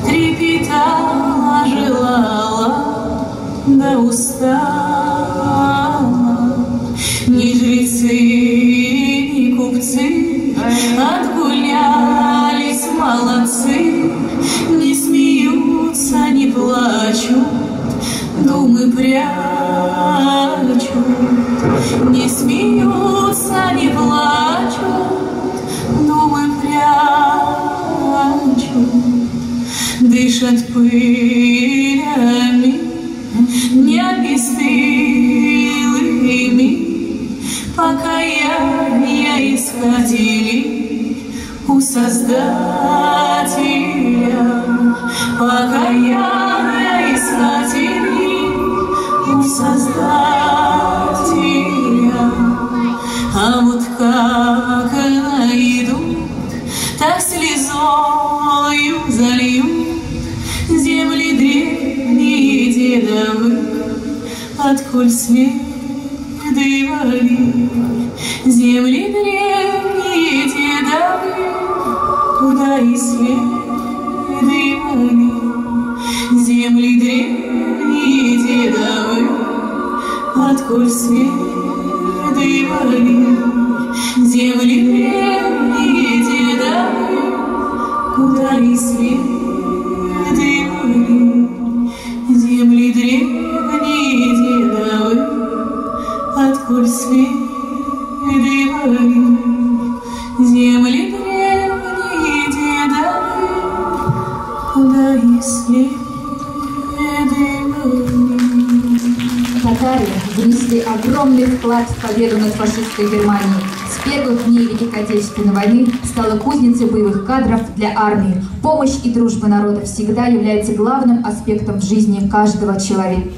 трепетала, желала, да устала. Ни жрецы, ни купцы отгулялись молодцы, не смеются, не плачут, думы прячут. Не смеются, не плачут, думы прячут. Дышат пылями, не обестылыми, покаяния искатели у Создателя. Покаяния искатели у Создателя. А вот как найдут, так слезою зальют земли древние дедовы, отколь следы вали. Земли древние дедовы, куда и следы вали. Земли древние дедовы, отколь следы дивали, земли древние дедовы, куда несли дивали, земли древние дедовы, отколь свет дивали, земли древние дедовы, куда несли дивали. Татары внесли огромный вклад в победу над фашистской Германией. С первых дней Великой Отечественной войны стала кузницей боевых кадров для армии. Помощь и дружба народа всегда является главным аспектом в жизни каждого человека.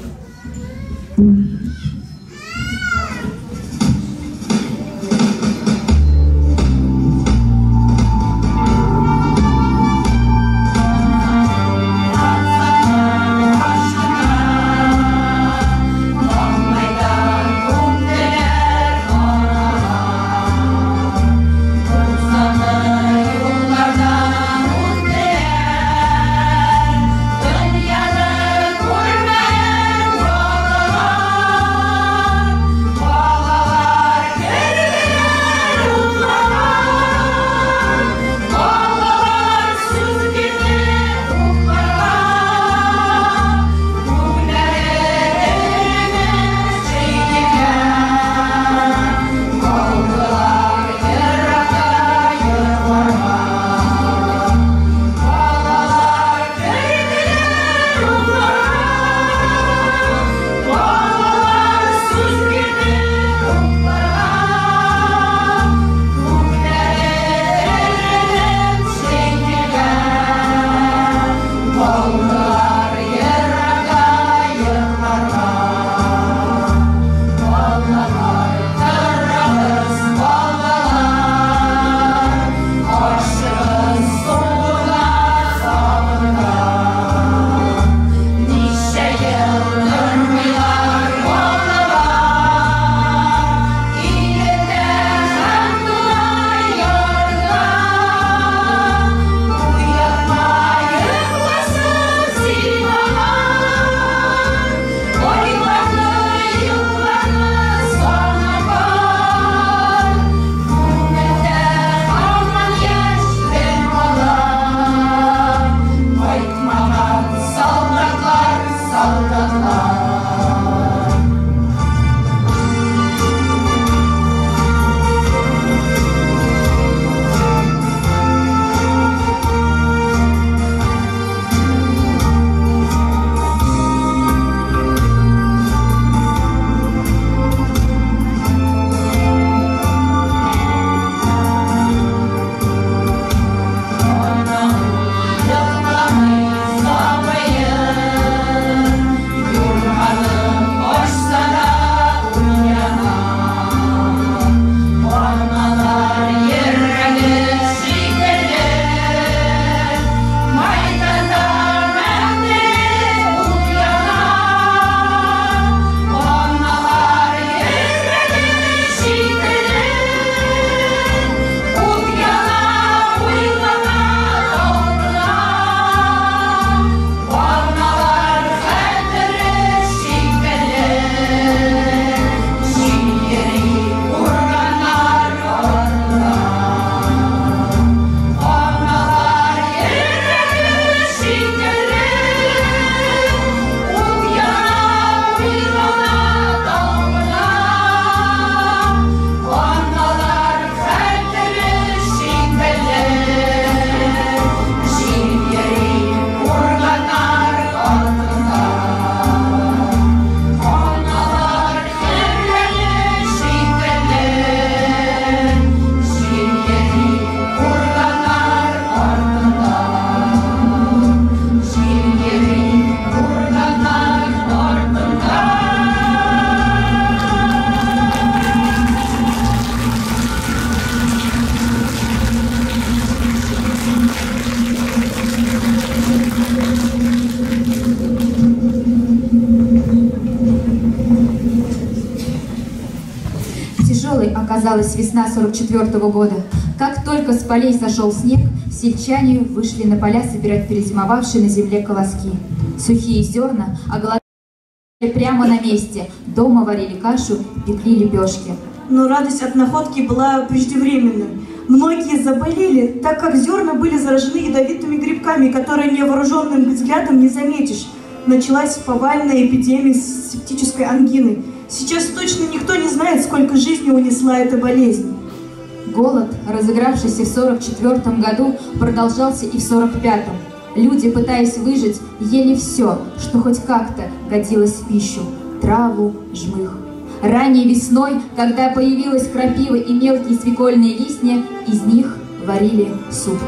Тяжелой оказалась весна 44-го года. Как только с полей сошел снег, сельчане вышли на поля собирать перезимовавшие на земле колоски. Сухие зерна, Прямо на месте. Дома варили кашу, пекли лепешки. Но радость от находки была преждевременной. Многие заболели, так как зерна были заражены ядовитыми грибками, которые невооруженным взглядом не заметишь. Началась повальная эпидемия септической ангины. Сейчас точно никто не знает, сколько жизней унесла эта болезнь. Голод, разыгравшийся в 1944 году, продолжался и в 1945. Люди, пытаясь выжить, ели все, что хоть как-то годилось в пищу. Траву, жмых. Ранней весной, когда появилась крапива и мелкие свекольные листья, из них варили суп.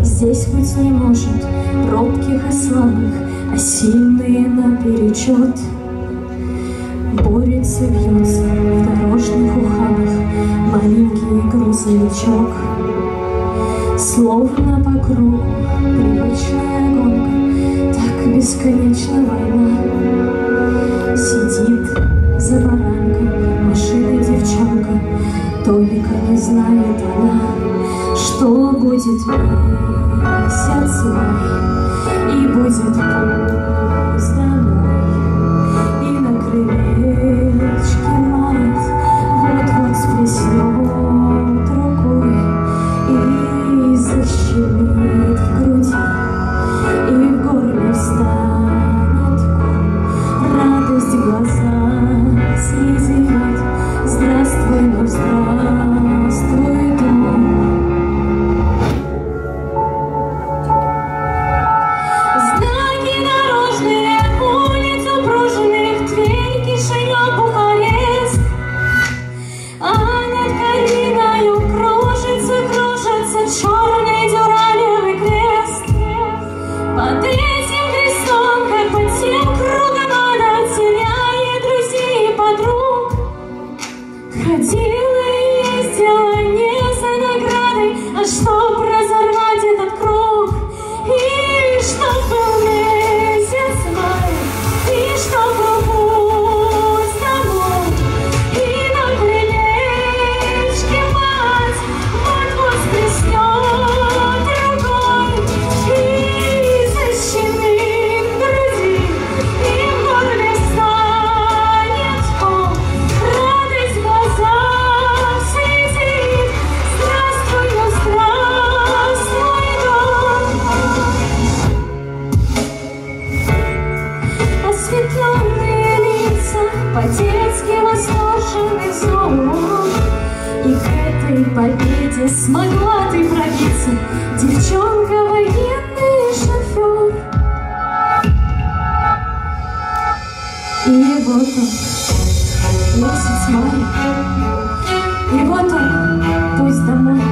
Здесь быть не может робких и слабых, а сильные наперечет. Борется, бьется в дорожных ухабах маленький грузовичок. Словно по кругу привычная гонка, так бесконечна война. Сидит за баранкой машины девчонка, только не знает она, что будет месяц май, и будет пусть домой, и на крылечке мать вот-вот сплеснет рукой и защемит в груди, и в горле встанет ком, радость в глазах слезет. Здравствуй, ну здравствуй, дом. Знаки дорожные, улиц упруженных, Тверь, Кишинев, Бухарест. А над Калиною кружится черный дюралевый крест. Под этим крестом, как под тем кругом, она теряет друзей и подруг. Ходила и ездила не за наградой, а чтоб разорвать этот круг. И чтоб был месяц май, и чтоб был путь домой, и на крылечке мать вот-вот сплеснет рукой и защемит в груди, и в горле станет ком, радость в глазах светит. Здравствуй, ну здравствуй, дом. Осветленные лица, по-детски восторженный взор. И к этой победе смогла ты пробиться, девчонка, военный шофер. И вот он, месяц мая, и вот он, пусть домой,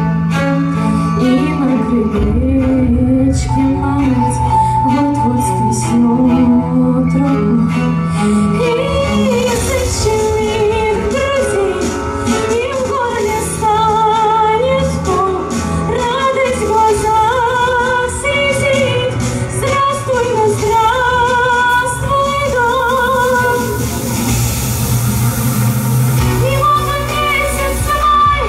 и на крылечке мать вот-вот сплеснет руку и защемит друзей, и в горле станет ком, радость в глазах слезит. Здравствуй, ну здравствуй, дом. И вот он месяц май,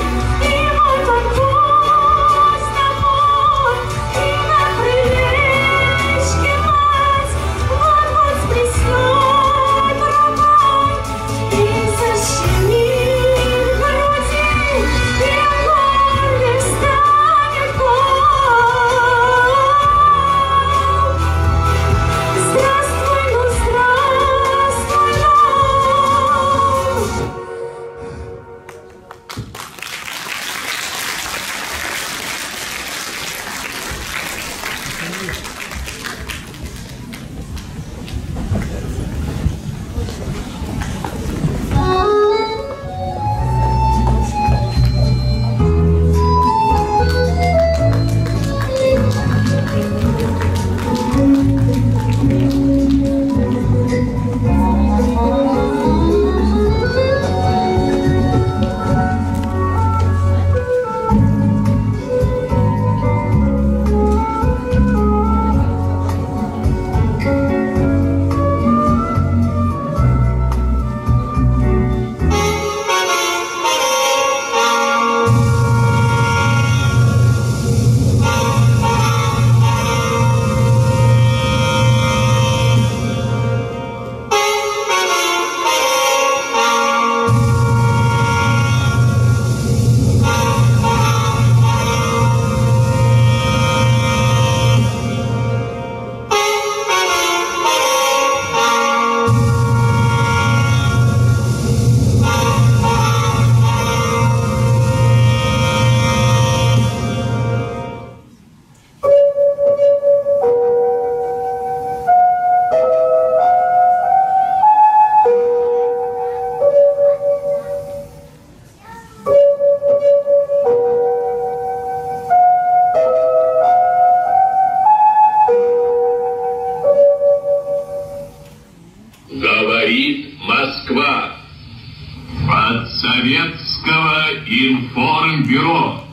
Советского информбюро.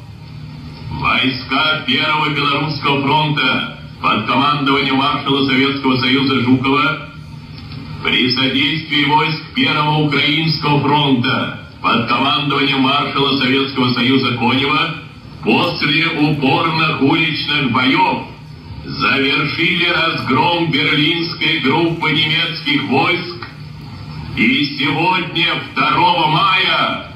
Войска Первого Белорусского фронта под командованием маршала Советского Союза Жукова при содействии войск Первого Украинского фронта под командованием маршала Советского Союза Конева после упорных уличных боев завершили разгром берлинской группы немецких войск и сегодня, 2 мая,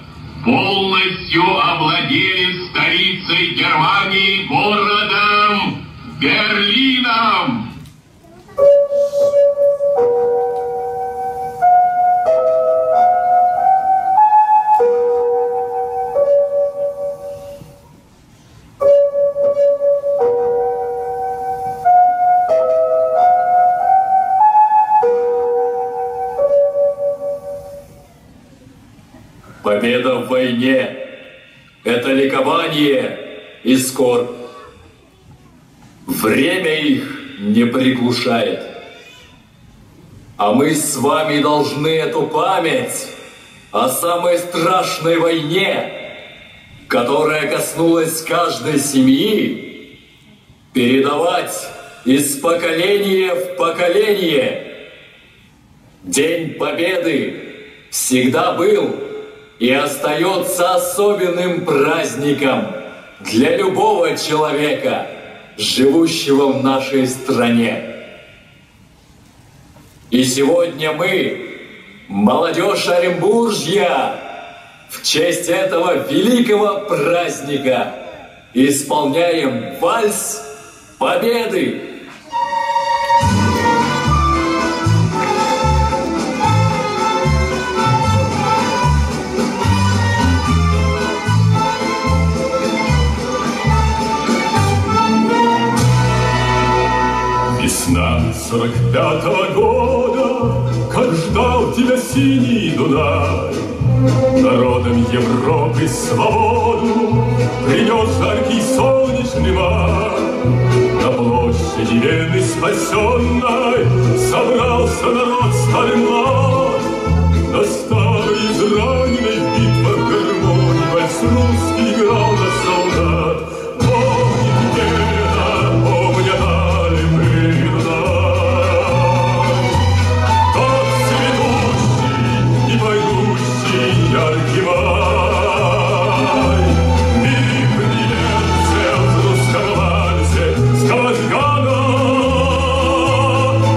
полностью овладели столицей Германии, городом Берлином. Победа в войне – это ликование и скорбь. Время их не приглушает. А мы с вами должны эту память о самой страшной войне, которая коснулась каждой семьи, передавать из поколения в поколение. День Победы всегда был и остается особенным праздником для любого человека, живущего в нашей стране. И сегодня мы, молодежь Оренбуржья, в честь этого великого праздника исполняем вальс Победы. Весна 45-го года, как ждал тебя синий Дунай, народам Европы свободу принес жаркий солнечный май. На площади Вены спасенной собрался народ старый млад. На старой израненной в битвах гармонии вальс русский играл на солдат. Помнит деда, помнят дали мирно, тот цветущий и поющий яркий май. Миг немцев в русском вальсе сквозь года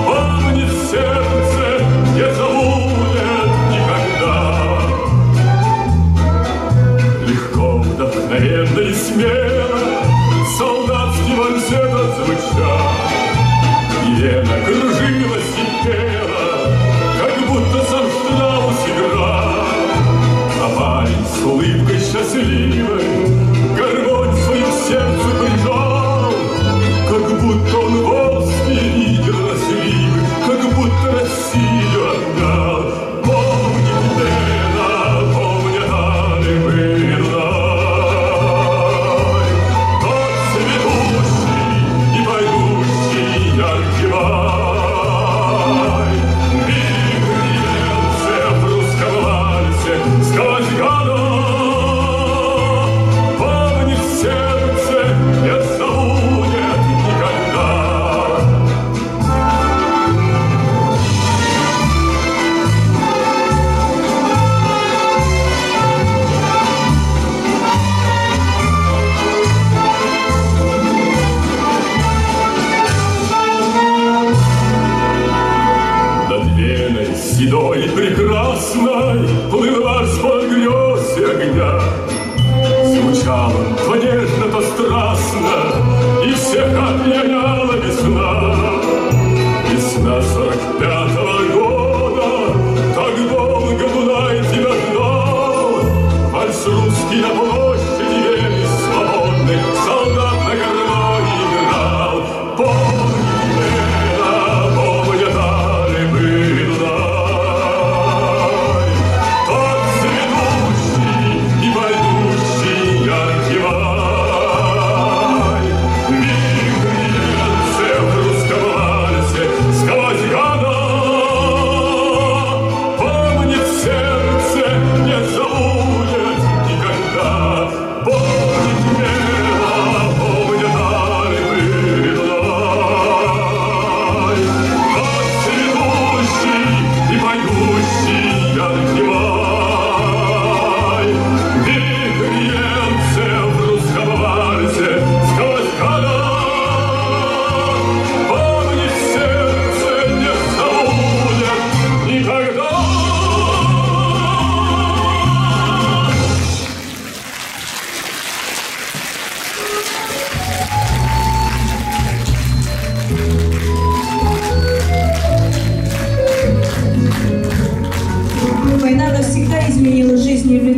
помнит сердце, не забудет никогда. Легко, вдохновенно и смело солдатский вальсет отзвучал, и Вена кружилась и пела, как будто сам Штраус играл. А парень с улыбкой счастливой гармонь свою к сердцу прижал, как будто он волжский лидер носливый, как будто Россию отдал. Помнит Вена, помнят дали мирно, тот цветущий и поющий яркий май. Миг немцев в русском вальсе сквозь года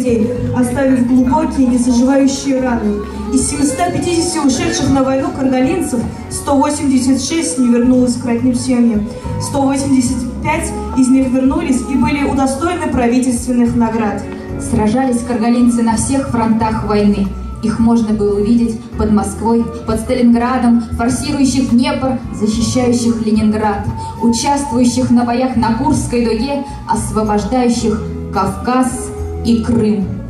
людей, оставив глубокие незаживающие раны. Из 750 ушедших на войну каргалинцев 186 не вернулось к родным семьям. 185 из них вернулись и были удостоены правительственных наград. Сражались каргалинцы на всех фронтах войны. Их можно было увидеть под Москвой, под Сталинградом, форсирующих Днепр, защищающих Ленинград, участвующих на боях на Курской дуге, освобождающих Кавказ и Крым.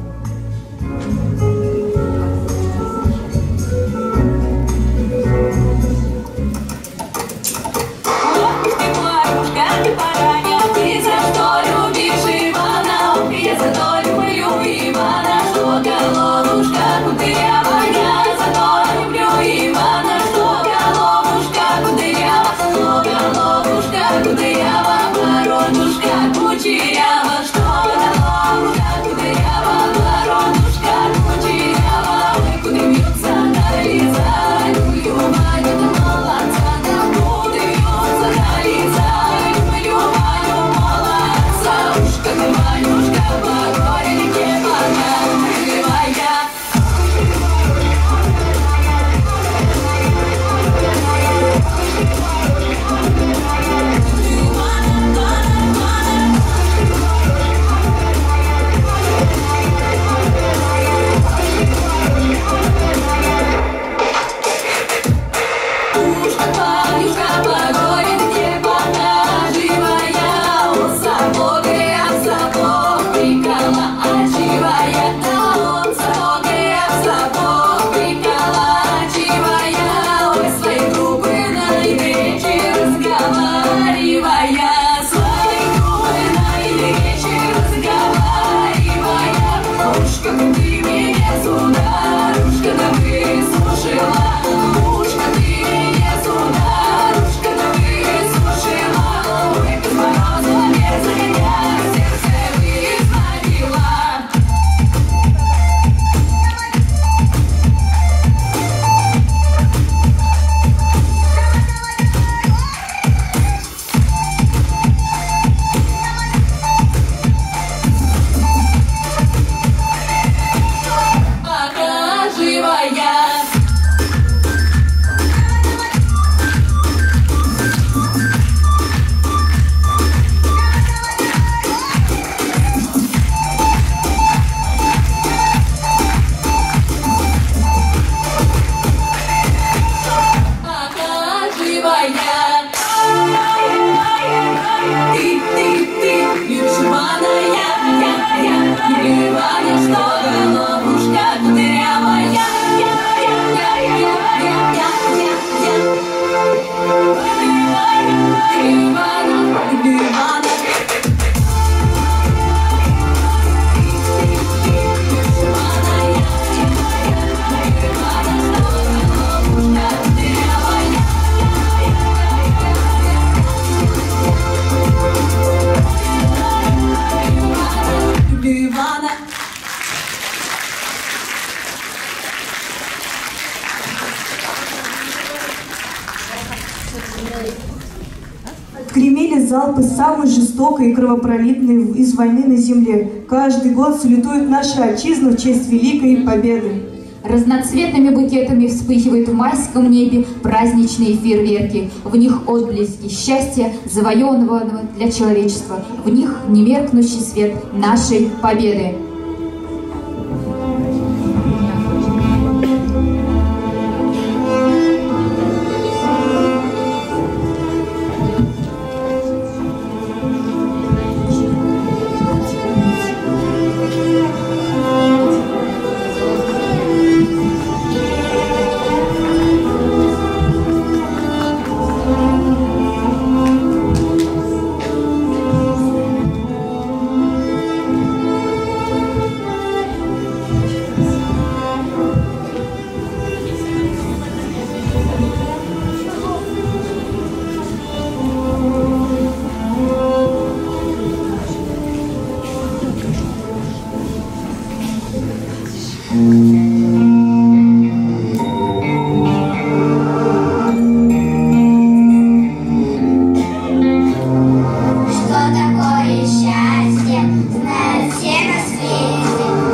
Гремели залпы самой жестокой и кровопролитной из войны на земле. Каждый год салютует наша отчизна в честь Великой Победы. Разноцветными букетами вспыхивают в майском небе праздничные фейерверки. В них отблески счастья, завоеванного для человечества. В них немеркнущий свет нашей победы. Что такое счастье, знают все на свете.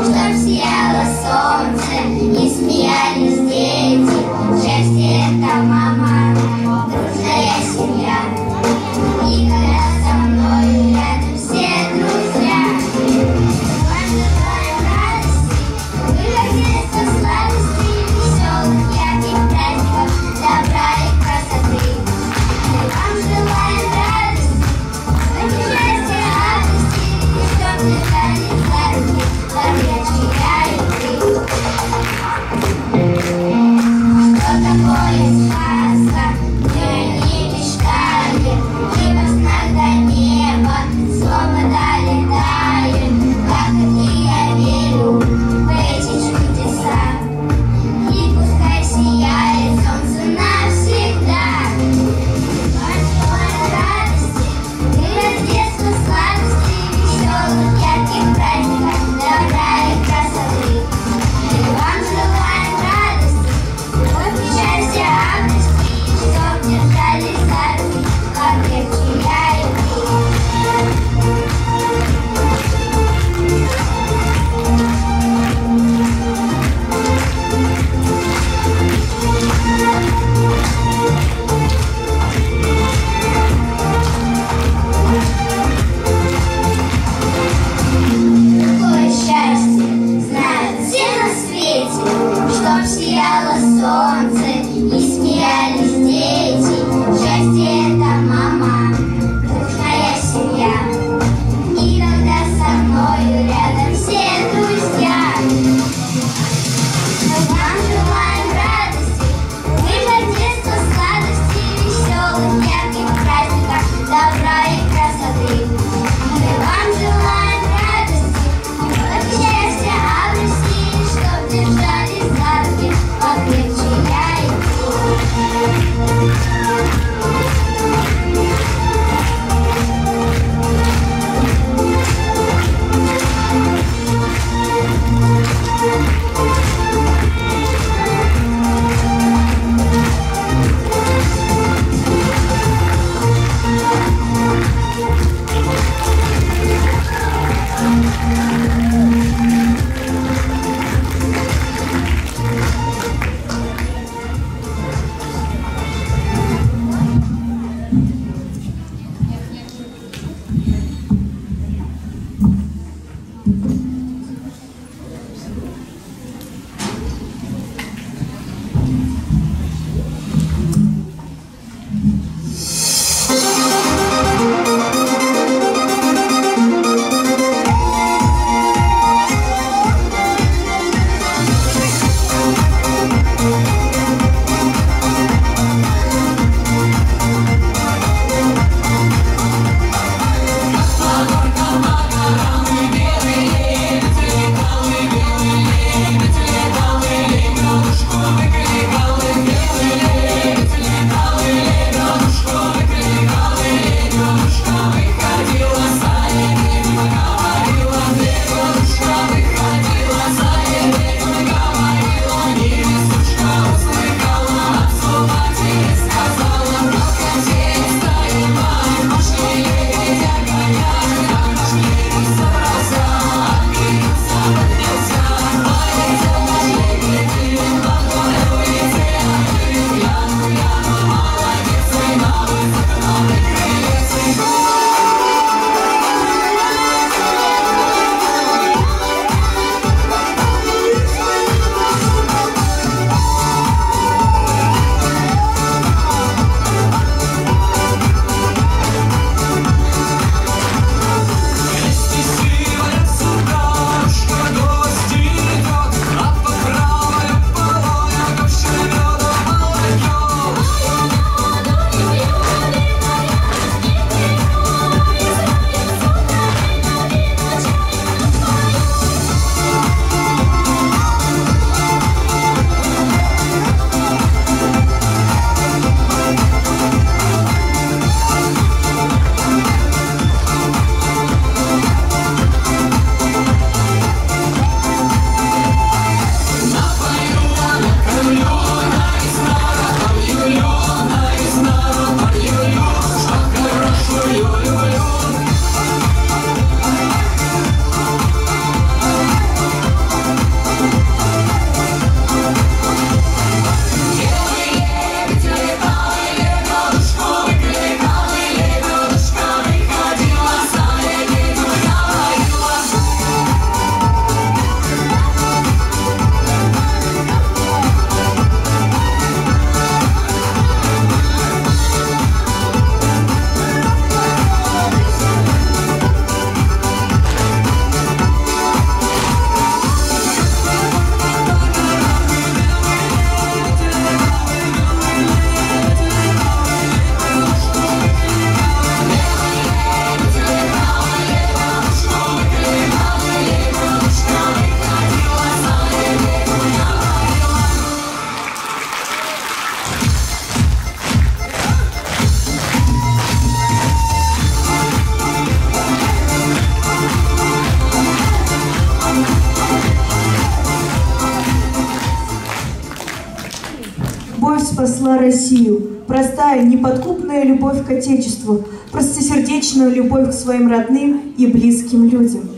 спасла Россию. Простая, неподкупная любовь к Отечеству, простосердечная любовь к своим родным и близким людям.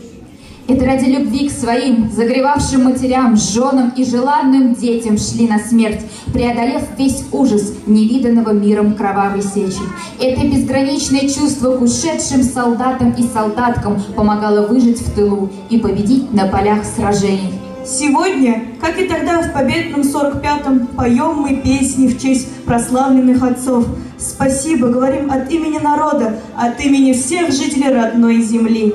Это ради любви к своим, загревавшим матерям, женам и желанным детям шли на смерть, преодолев весь ужас невиданного миром кровавой сечи. Это безграничное чувство к ушедшим солдатам и солдаткам помогало выжить в тылу и победить на полях сражений. Сегодня, как и тогда в победном 45-м, поем мы песни в честь прославленных отцов. Спасибо, говорим от имени народа, от имени всех жителей родной земли.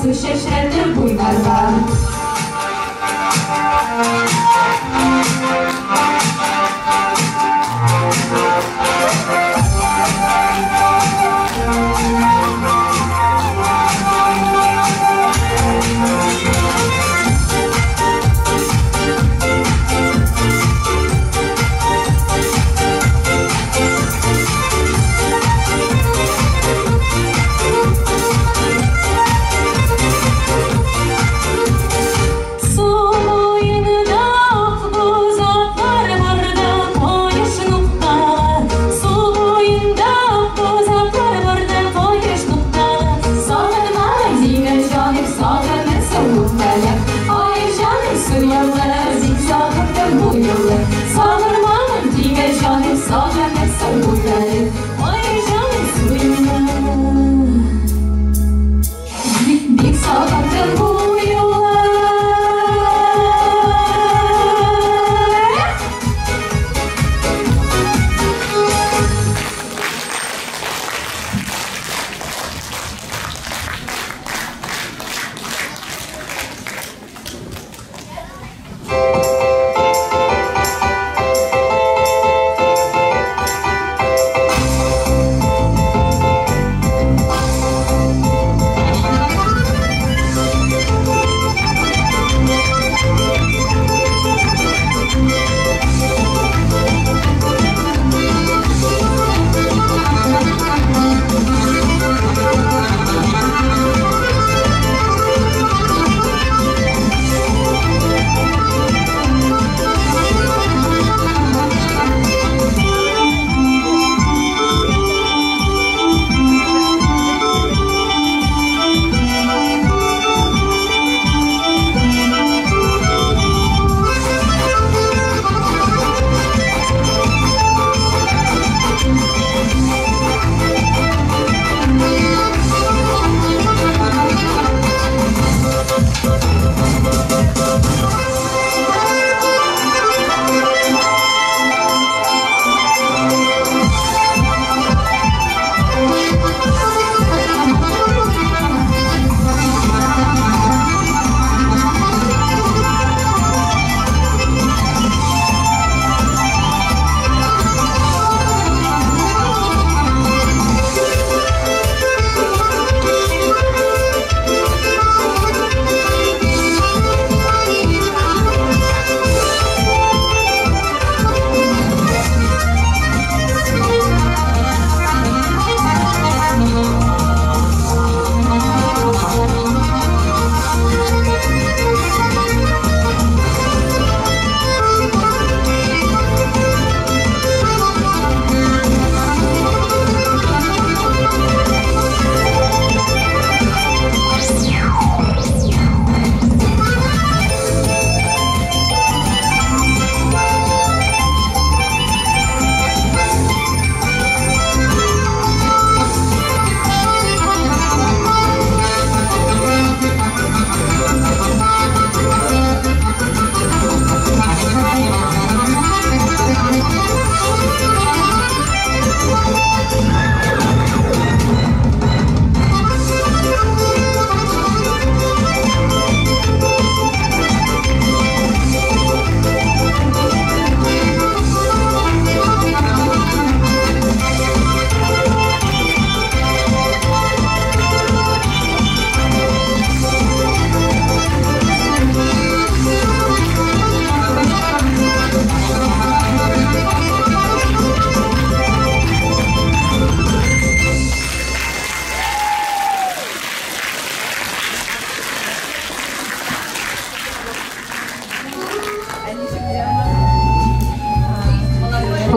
Su şeşerdir buynarda.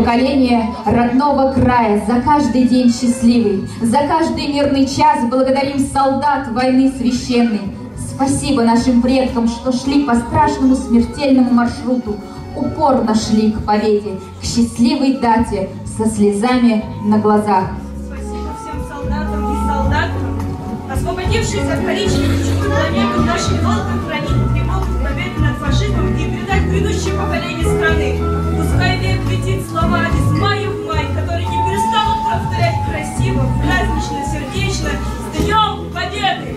поколение родного края, за каждый день счастливый, за каждый мирный час благодарим солдат войны священной. Спасибо нашим предкам, что шли по страшному смертельному маршруту, упорно шли к победе, к счастливой дате, со слезами на глазах. Спасибо всем солдатам и солдаткам, освободившись от коричневых человеков нашей долго хранить тревогу победы над фашизмом и передать грядущим поколениям страны. Пускай век летит слова из мая в май, которые не перестанут повторять красиво, празднично, сердечно, с Днем Победы!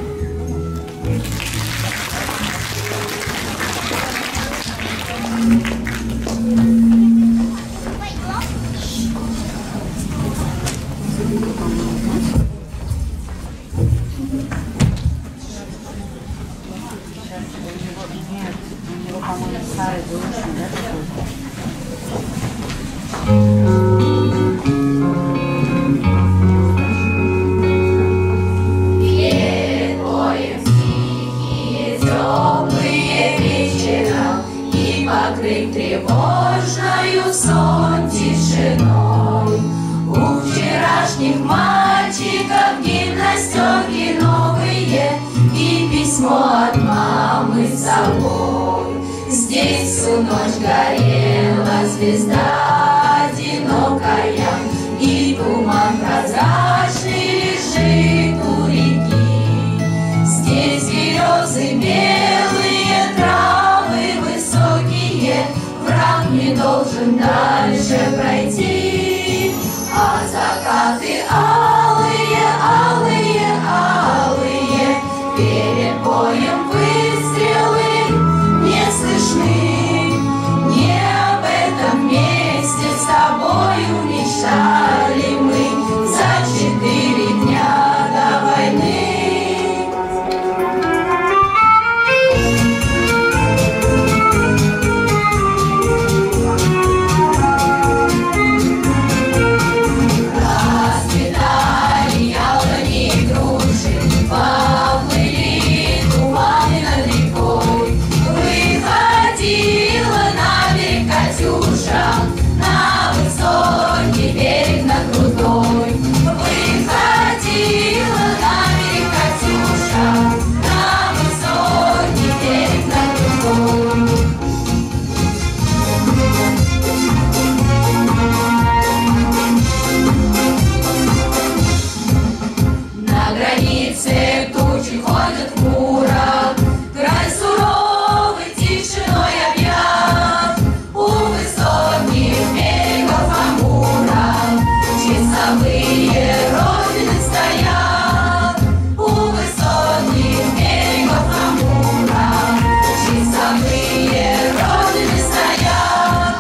Тревожною сон тишиной у вчерашних мальчиков гимнастерки новые и письмо от мамы с собой. Здесь всю ночь горела звезда одинокая, и туман прозрачный лежит у реки. Здесь березы белые, травы высокие, враг не должен дальше пройти, а закаты алые, алые, алые, перед боем выстрелы не слышны. Не об этом месте с тобою мечтали мы за 4 дня до войны. На высокий берег, на крутой, выходила на берег Катюша, на высокий берег, на крутой. На границе тучи ходят в мурах, край суровый тишиной объят. У высоких берегов Амура часовые родины стоят. У высоких берегов Амура часовые родины стоят.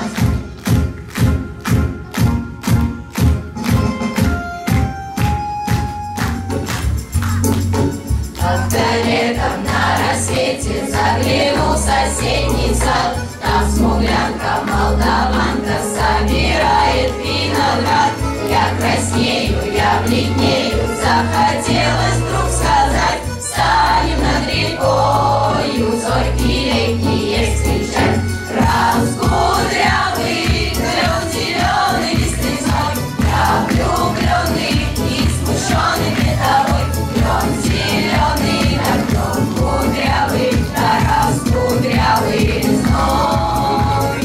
Как-то летом на рассвете заглянул в соседний сад. Там смуглянка, молдаванка собирает виноград. Я краснею, я бледнею, захотелось вдруг сказать: встанем над рекою, зорьки летние встречать. Раскудрявый клен зеленый листвой, я влюбленный и смущенный ветровой. Клен зеленый, да клен кудрявый, да раскудрявый лесной.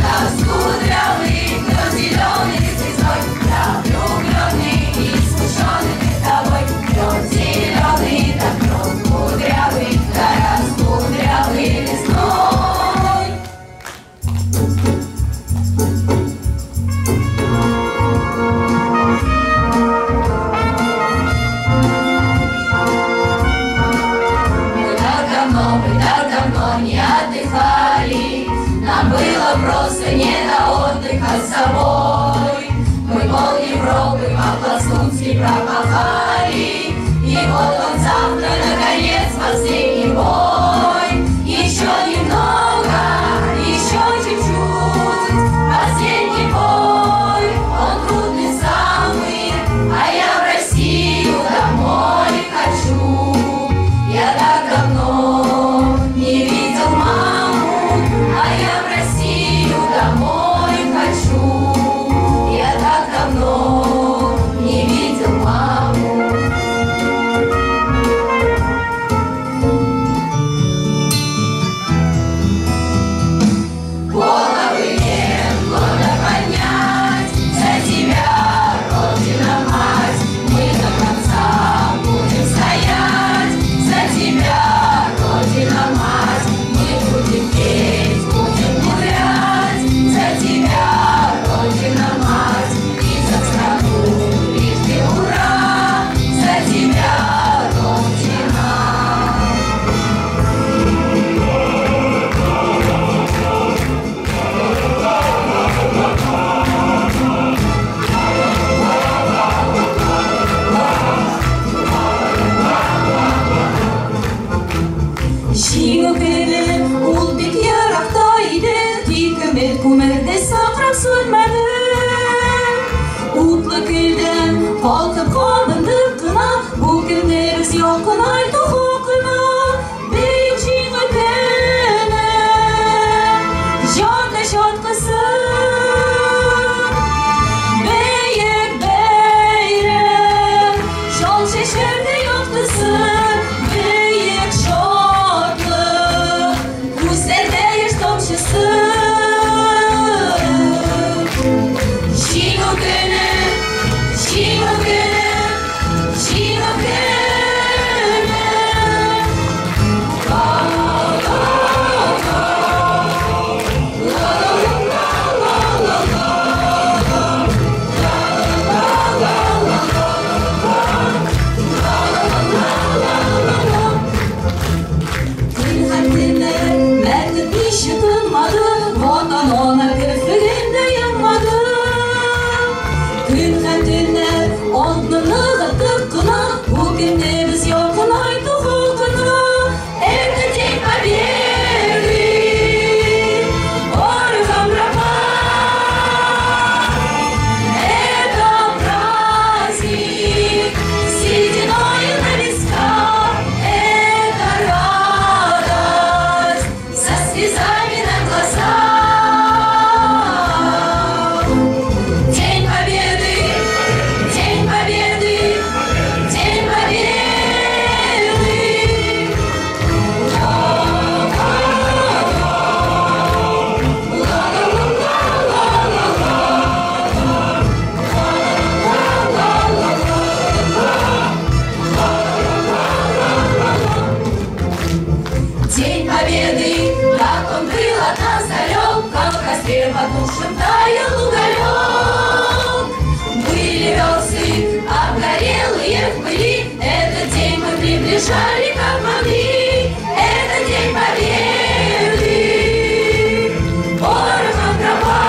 Раскудрявый клен зеленый листвой, я влюбленный и смущенный ветровой. Клен зеленый, да клен кудрявый, да раскудрявый лесной. Мы так давно не отдыхали, нам было просто не до отдыха с собой. Мы пол Европы по-пластунски пропахали, и вот он завтра, наконец, последний бой. Еще немного, еще чуть-чуть, последний бой, он трудный самый, а я в Россию домой хочу. Я так давно не видел маму, а я в Россию домой хочу. sönmeden Utlu gülden kalkıp kalındık kına Bugün deriz yokun aydı hokuna Beyçin öpene Jatla şatkası Beyek beyrem Şol şeşerde yoktısı Beyek şatlı Güzelde yaş tomşısı Потушим таял уголек. Были релсы, обгорелые в пыли. Этот день мы приближали, как могли. Это день победы. Порохом дрова.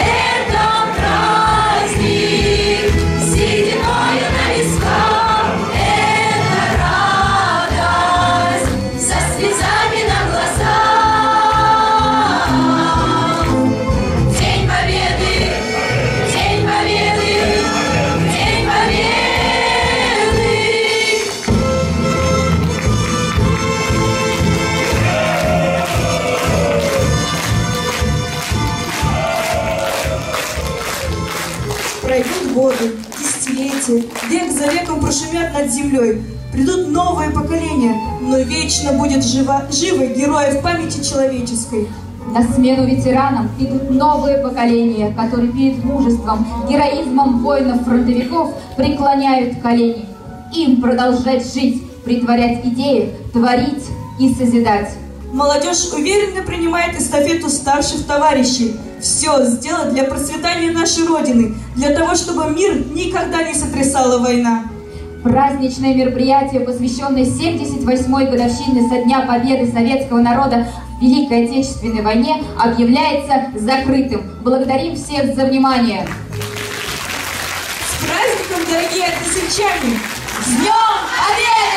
Это праздник, сединою на висках. Это радость со слезами на глазах. Пройдут годы, десятилетия, век за веком прошумят над землей. Придут новые поколения, но вечно будет живы герои в памяти человеческой. На смену ветеранам идут новые поколения, которые перед мужеством, героизмом воинов-фронтовиков преклоняют колени. Им продолжать жить, притворять идеи, творить и созидать. Молодежь уверенно принимает эстафету старших товарищей. Все сделать для процветания нашей Родины, для того, чтобы мир никогда не сотрясала война. Праздничное мероприятие, посвященное 78-й годовщине со Дня Победы советского народа в Великой Отечественной войне, объявляется закрытым. Благодарим всех за внимание. С праздником, дорогие односельчане! С Днем Победы!